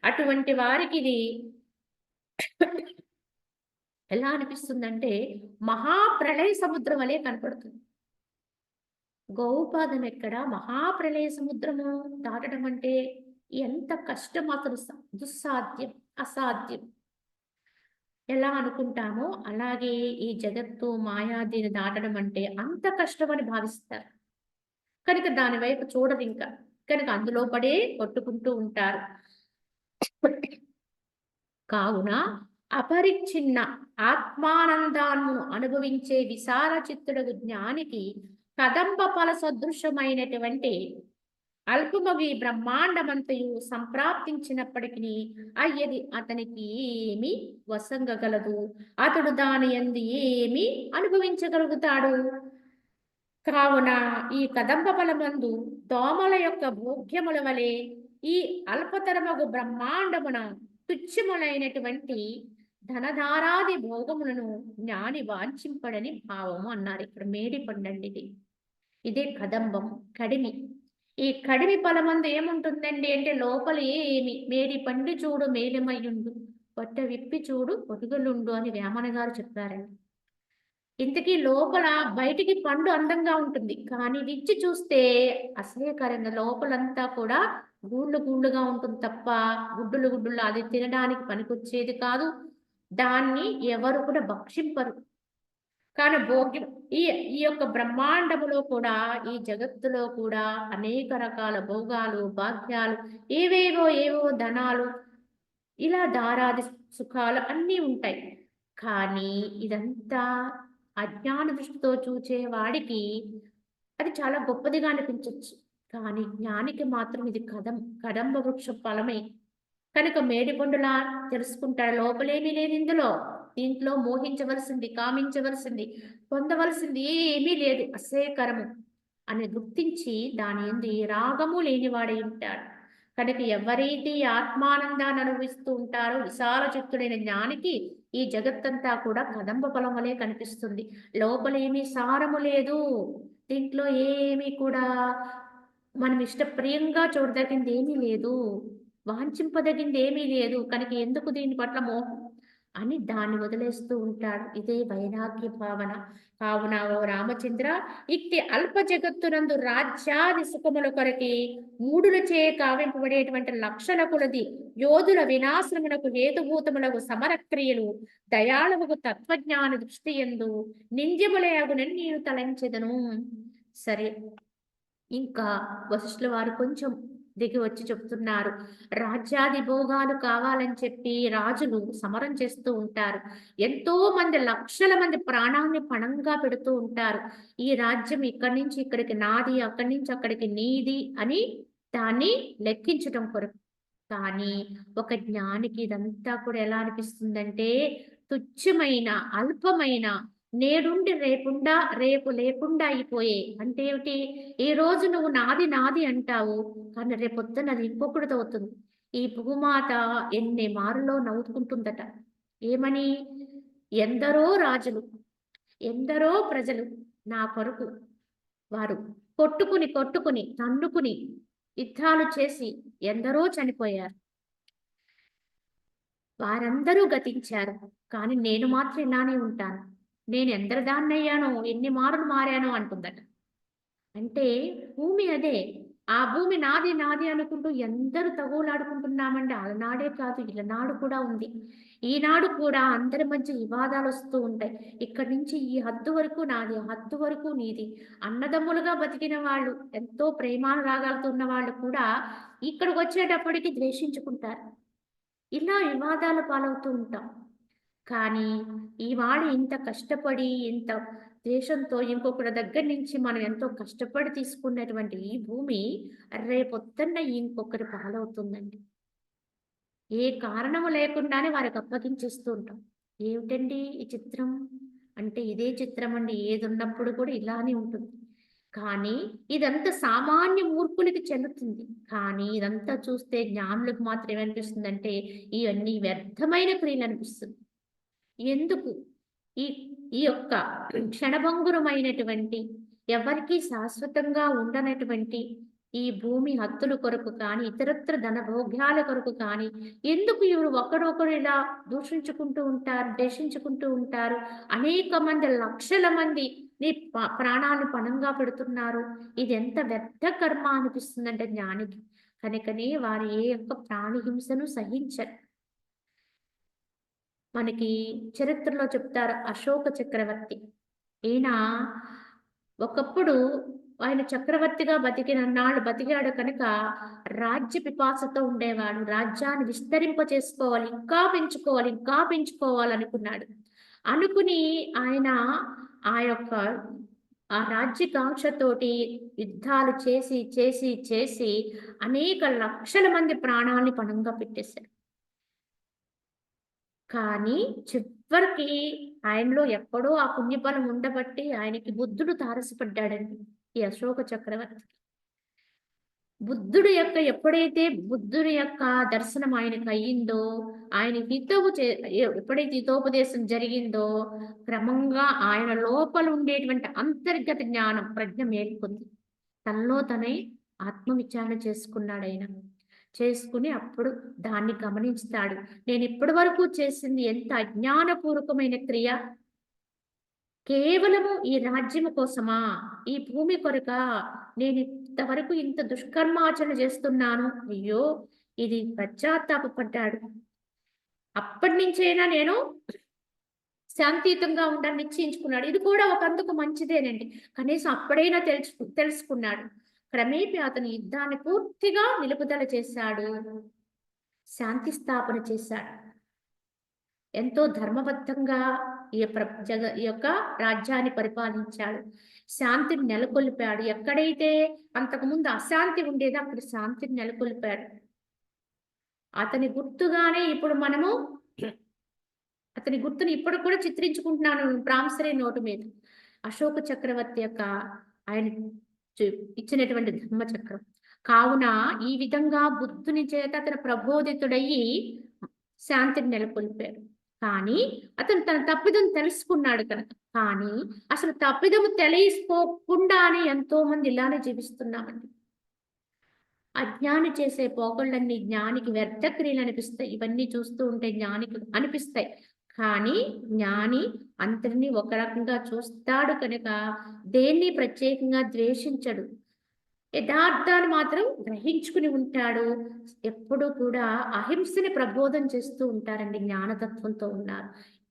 S1: అటువంటి వారికి ఇది ఎలా అనిపిస్తుందంటే మహాప్రళయ సముద్రం వలె కనపడుతుంది. గోవుపాదం ఎక్కడ? మహాప్రళయ సముద్రము దాటడం అంటే ఎంత కష్టం, అసలు దుస్సాధ్యం, అసాధ్యం. ఎలా అనుకుంటామో అలాగే ఈ జగత్తు మాయాదిని దాటడం అంటే అంత కష్టమని భావిస్తారు. కనుక దాని వైపు చూడరింక. కనుక అందులో పడే కొట్టుకుంటూ ఉంటారు. కావున అపరిచ్ఛిన్న ఆత్మానందాన్ని అనుభవించే విశాల చిత్తుడగు జ్ఞానికి కదంబ ఫల సదృశమైనటువంటి అల్పమగు ఈ బ్రహ్మాండమంతయు సంప్రాప్తించినప్పటికీ అయ్యది అతనికి ఏమి వసంగగలదు, అతడు దాని యందు ఏమి అనుభవించగలుగుతాడు. కావున ఈ కదంబ ఫలమందు దోమల యొక్క భోగ్యముల వలె ఈ అల్పతరమగు బ్రహ్మాండమున తుచ్చములైనటువంటి ధనధారాది భోగములను జ్ఞాని వాంఛింపడని భావము అన్నారు. ఇక్కడ మేడి పండండి ఇది. ఇదే కదంబం, కడిమి. ఈ కడిమి ఫలమందు ఏముంటుందండి అంటే లోపల ఏమి మేడి పండు చూడు మేలిమయ్యుండు, పొట్ట విప్పి చూడు పొదుగులుండు అని వేమన గారు చెప్పారండి. ఇంతకీ లోపల బయటికి పండు అందంగా ఉంటుంది. కానీ విచ్చి చూస్తే అసహ్యకరంగా లోపలంతా కూడా గూళ్ళు గూళ్ళుగా ఉంటుంది తప్ప గుడ్డులు గుడ్డులు, అది తినడానికి పనికొచ్చేది కాదు. దాన్ని ఎవరు కూడా భక్షింపరు. కానీ భోగ్యం ఈ ఈ యొక్క బ్రహ్మాండములో కూడా, ఈ జగత్తులో కూడా అనేక రకాల భోగాలు, భాగ్యాలు, ఏవో ధనాలు, ఇలా దారాది సుఖాలు అన్నీ ఉంటాయి. కానీ ఇదంతా అజ్ఞాన దృష్టితో చూచే వాడికి అది చాలా గొప్పదిగా అనిపించొచ్చు. కానీ జ్ఞానికి మాత్రం ఇది కదంబ వృక్ష ఫలమే. కనుక మేడిపండులా తెలుసుకుంటాడు. లోపలేమీ లేదు ఇందులో. దీంట్లో మోహించవలసింది, కామించవలసింది, పొందవలసింది ఏమీ లేదు. అసేకరము అని గుర్తించి దాని యందు ఏ రాగము లేనివాడై ఉంటాడు. కనుక ఎవరైతే ఈ ఆత్మానందాన్ని అనుభవిస్తూ ఉంటారో విశాల చిత్తుడైన జ్ఞానికి ఈ జగత్తంతా కూడా కదంబ ఫలం వలె కనిపిస్తుంది. లోపలేమీ సారము లేదు. దీంట్లో ఏమీ కూడా మనం ఇష్టప్రియంగా చూడదగింది ఏమీ లేదు. వాంఛింపదగింది ఏమీ లేదు. కనుక ఎందుకు దీని పట్ల మోహం అని దాన్ని వదిలేస్తూ ఉంటాడు. ఇదే వైరాగ్య భావన. కావున ఓ రామచంద్ర, ఇట్టి అల్ప జగత్తునందు రాజ్యాది సుఖముల కొరకి మూడులచే కావింపబడేటువంటి లక్షల కొలది యోధుల వినాశనమునకు హేతుభూతములకు సమరక్రియలు దయాళముకు తత్వజ్ఞాన దృష్టి యందు నింద్యములయగునని నేను తలంచెదను. సరే, ఇంకా వశిష్ఠుల వారు కొంచెం దిగి వచ్చి చెప్తున్నారు. రాజ్యాది భోగాలు కావాలని చెప్పి రాజులు సమరం చేస్తూ ఉంటారు. ఎంతో మంది, లక్షల మంది ప్రాణాన్ని పణంగా పెడుతూ ఉంటారు. ఈ రాజ్యం ఇక్కడి నుంచి ఇక్కడికి నాది, అక్కడి నుంచి అక్కడికి నీది అని దాన్ని లెక్కించటం కొరకు. కానీ ఒక జ్ఞానికి ఇదంతా కూడా ఎలా అనిపిస్తుందంటే తుచ్చమైన, అల్పమైన, నేడుండి రేపు లేకుండా అయిపోయే. అంటే ఏమిటి? ఈరోజు నువ్వు నాది నాది అంటావు. కానీ రేపొద్దున అది ఇంకొకడిదవుతుంది. ఈ భూమాత ఎన్ని మారులో నవ్వుకుంటుందట. ఏమని? ఎందరో రాజులు, ఎందరో ప్రజలు నా కొరకు వారు కొట్టుకుని, తన్నుకుని, యుద్ధాలు చేసి ఎందరో చనిపోయారు. వారందరూ గతించారు. కానీ నేను మాత్రం ఇలానే ఉంటాను. నేను ఎందరిదాన్నయ్యానో, ఎన్ని మారులు మారానో అంటుందట. అంటే భూమి అదే. ఆ భూమి నాది నాది అనుకుంటూ ఎందరు తగువులాడుకుంటున్నామంటే అలనాడే కాదు, ఇలనాడు కూడా ఉంది. ఈనాడు కూడా అందరి మధ్య వివాదాలొస్తూ ఉంటాయి. ఇక్కడి నుంచి ఈ హద్దు వరకు నాది, ఆ హద్దు వరకు నీది. అన్నదమ్ములుగా బతికిన వాళ్ళు, ఎంతో ప్రేమానురాగాలతో ఉన్న వాళ్ళు కూడా ఇక్కడికొచ్చేటప్పటికి ద్వేషించుకుంటారు. ఇలా వివాదాల పాలవుతూ ఉంటాం. కానీ ఇవాళ ఇంత కష్టపడి, ఇంత ద్వేషంతో ఇంకొకరి దగ్గర నుంచి మనం ఎంతో కష్టపడి తీసుకున్నటువంటి ఈ భూమి రేపొద్దున్న ఇంకొకరి పాలవుతుందండి. ఏ కారణము లేకుండానే వారికి అప్పగించేస్తూ ఉంటాం. ఏమిటండి ఈ చిత్రం? అంటే ఇదే చిత్రం అండి. ఏదున్నప్పుడు కూడా ఇలానే ఉంటుంది. కానీ ఇదంతా సామాన్య మూర్ఖులకి చెల్లుతుంది. కానీ ఇదంతా చూస్తే జ్ఞానులకు మాత్రం ఏమనిపిస్తుందంటే ఇవన్నీ వ్యర్థమైన క్రియలనిపిస్తుంది. ఎందుకు? ఈ ఈ యొక్క క్షణభంగురమైనటువంటి, ఎవరికీ శాశ్వతంగా ఉండనటువంటి ఈ భూమి హద్దుల కొరకు కానీ, ఇతరత్ర ధనభోగ్యాల కొరకు కానీ, ఎందుకు ఇವರು ఒకరొకరు ఇలా దూషించుకుంటూ ఉంటారు, ద్వేషించుకుంటూ ఉంటారు? అనేక మంది, లక్షల మంది నీ ప్రాణాలను పణంగా పెడుతున్నారు. ఇదెంత వ్యర్థ కర్మ అనిపిస్తుందంటే జ్ఞానికి. కనుకనే వారు ఏ యొక్క ప్రాణి హింసను సహించరు. మనకి చరిత్రలో చెప్తారు అశోక చక్రవర్తి. ఈయన ఒకప్పుడు ఆయన చక్రవర్తిగా బతికినన్నాళ్ళు బతికాడు కనుక రాజ్య పిపాసతో ఉండేవాడు. రాజ్యాన్ని విస్తరింప చేసుకోవాలి, ఇంకా పెంచుకోవాలనుకున్నాడు. అనుకుని ఆయన ఆ యొక్క ఆ రాజ్యకాంక్షతోటి యుద్ధాలు చేసి అనేక లక్షల మంది ప్రాణాల్ని పణంగా పెట్టేశారు. కానీ చివరికి ఆయనలో ఎక్కడో ఆ పుణ్యబలం ఉండబట్టి ఆయనకి బుద్ధుడు తారసపడ్డాడండి. ఈ అశోక చక్రవర్తి. ఎప్పుడైతే బుద్ధుడి యొక్క దర్శనం ఆయనకు అయ్యిందో, ఆయన ఎప్పుడైతే హితోపదేశం జరిగిందో, క్రమంగా ఆయన లోపల ఉండేటువంటి అంతర్గత జ్ఞానం, ప్రజ్ఞ మేల్కొంది. తనలో తనే ఆత్మవిచారణ చేసుకున్నాడు ఆయన. చేసుకుని అప్పుడు దాన్ని గమనిస్తాడు. నేను ఇప్పటి వరకు చేసింది ఎంత అజ్ఞానపూర్వకమైన క్రియ. కేవలము ఈ రాజ్యము కోసమా, ఈ భూమి కొరకా నేను ఇంతవరకు ఇంత దుష్కర్మాచరణ చేస్తున్నాను. అయ్యో, ఇది పశ్చాత్తాపడ్డాడు. అప్పటి నుంచైనా నేను శాంతియుతంగా ఉండాలని నిశ్చయించుకున్నాడు. ఇది కూడా ఒకందుకు మంచిదేనండి. కనీసం అప్పుడైనా తెలుసుకున్నాడు. క్రమేపీ అతను యుద్ధాన్ని పూర్తిగా నిలుపుదల చేశాడు. శాంతి స్థాపన చేశాడు. ఎంతో ధర్మబద్ధంగా ఈ యొక్క రాజ్యాన్ని పరిపాలించాడు. శాంతిని నెలకొల్పాడు. ఎక్కడైతే అంతకుముందు అశాంతి ఉండేదో అక్కడ శాంతిని నెలకొల్పాడు. అతని గుర్తుగానే ఇప్పుడు మనము అతని గుర్తుని ఇప్పుడు కూడా చిత్రించుకుంటున్నాను ప్రామిసరీ నోటు మీద. అశోక చక్రవర్తి యొక్క ఆయన ఇచ్చినటువంటి ధర్మచక్రం. కావున ఈ విధంగా బుద్ధుని చేత అతను ప్రబోధితుడయ్యి శాంతిని నెలకొల్పాడు. కానీ అతను తన తప్పిదం తెలుసుకున్నాడు కనుక. కానీ అసలు తప్పిదము తెలియకపోకుండానే ఎంతో మంది ఇలానే జీవిస్తున్నామండి. అజ్ఞాని చేసే పోకళ్ళన్నీ జ్ఞానికి వ్యర్థ క్రియలు అనిపిస్తాయి. ఇవన్నీ చూస్తూ ఉంటే జ్ఞానికి అనిపిస్తాయి. కానీ జ్ఞాని అంతటినీ ఒక రకంగా చూస్తాడు కనుక దేన్ని ప్రత్యేకంగా ద్వేషించడు. యథార్థాన్ని మాత్రం గ్రహించుకుని ఉంటాడు. ఎప్పుడూ కూడా అహింసని ప్రబోధం చేస్తూ ఉంటారండి. జ్ఞానతత్వంతో ఉన్నారు.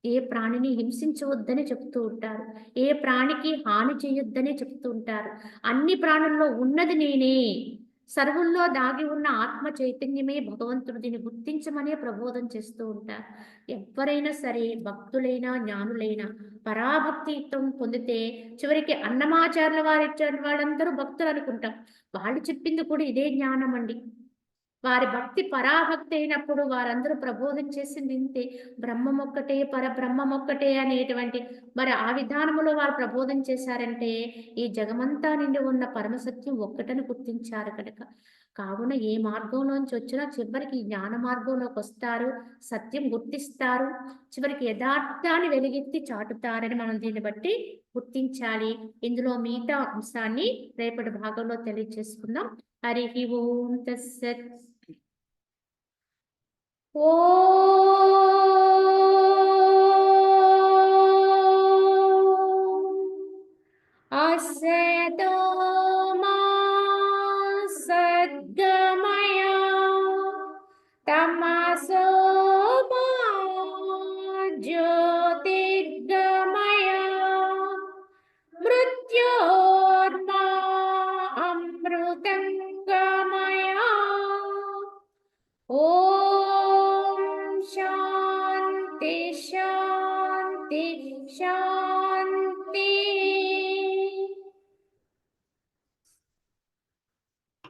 S1: ఏ ప్రాణిని హింసించవద్దని చెప్తూ ఉంటారు. ఏ ప్రాణికి హాని చేయొద్దని చెప్తూ ఉంటారు. అన్ని ప్రాణుల్లో ఉన్నది నేనే, సర్వుల్లో దాగి ఉన్న ఆత్మ చైతన్యమే భగవంతుడు, దీన్ని గుర్తించమనే ప్రబోధం చేస్తూ ఉంటారు. ఎవరైనా సరే, భక్తులైనా జ్ఞానులైనా పరాభక్తిత్వం పొందితే చివరికి అన్నమాచార్యుల వారు ఇచ్చిన వాళ్ళందరూ భక్తులు అనుకుంటాం. వాళ్ళు చెప్పింది కూడా ఇదే జ్ఞానం అండి. వారి భక్తి పరాభక్తి అయినప్పుడు వారందరూ ప్రబోధం చేసింది ఇంతే. బ్రహ్మమొక్కటే, పరబ్రహ్మమొక్కటే అనేటువంటి మరి ఆ విధానములో వారు ప్రబోధం చేశారంటే, ఈ జగమంతా నిండి ఉన్న పరమసత్యం ఒక్కటని గుర్తించారు కనుక. కావున ఏ మార్గంలోంచి వచ్చినా చివరికి జ్ఞాన మార్గంలోకొస్తారు, సత్యం గుర్తిస్తారు, చివరికి యథార్థాన్ని వెలుగెత్తి చాటుతారని మనం దీన్ని బట్టి గుర్తించాలి. ఇందులో మిగతా అంశాన్ని రేపటి భాగంలో తెలియజేసుకుందాం. హరి ఓం తస్సత్. असतो मा सद्गमय तमसो मा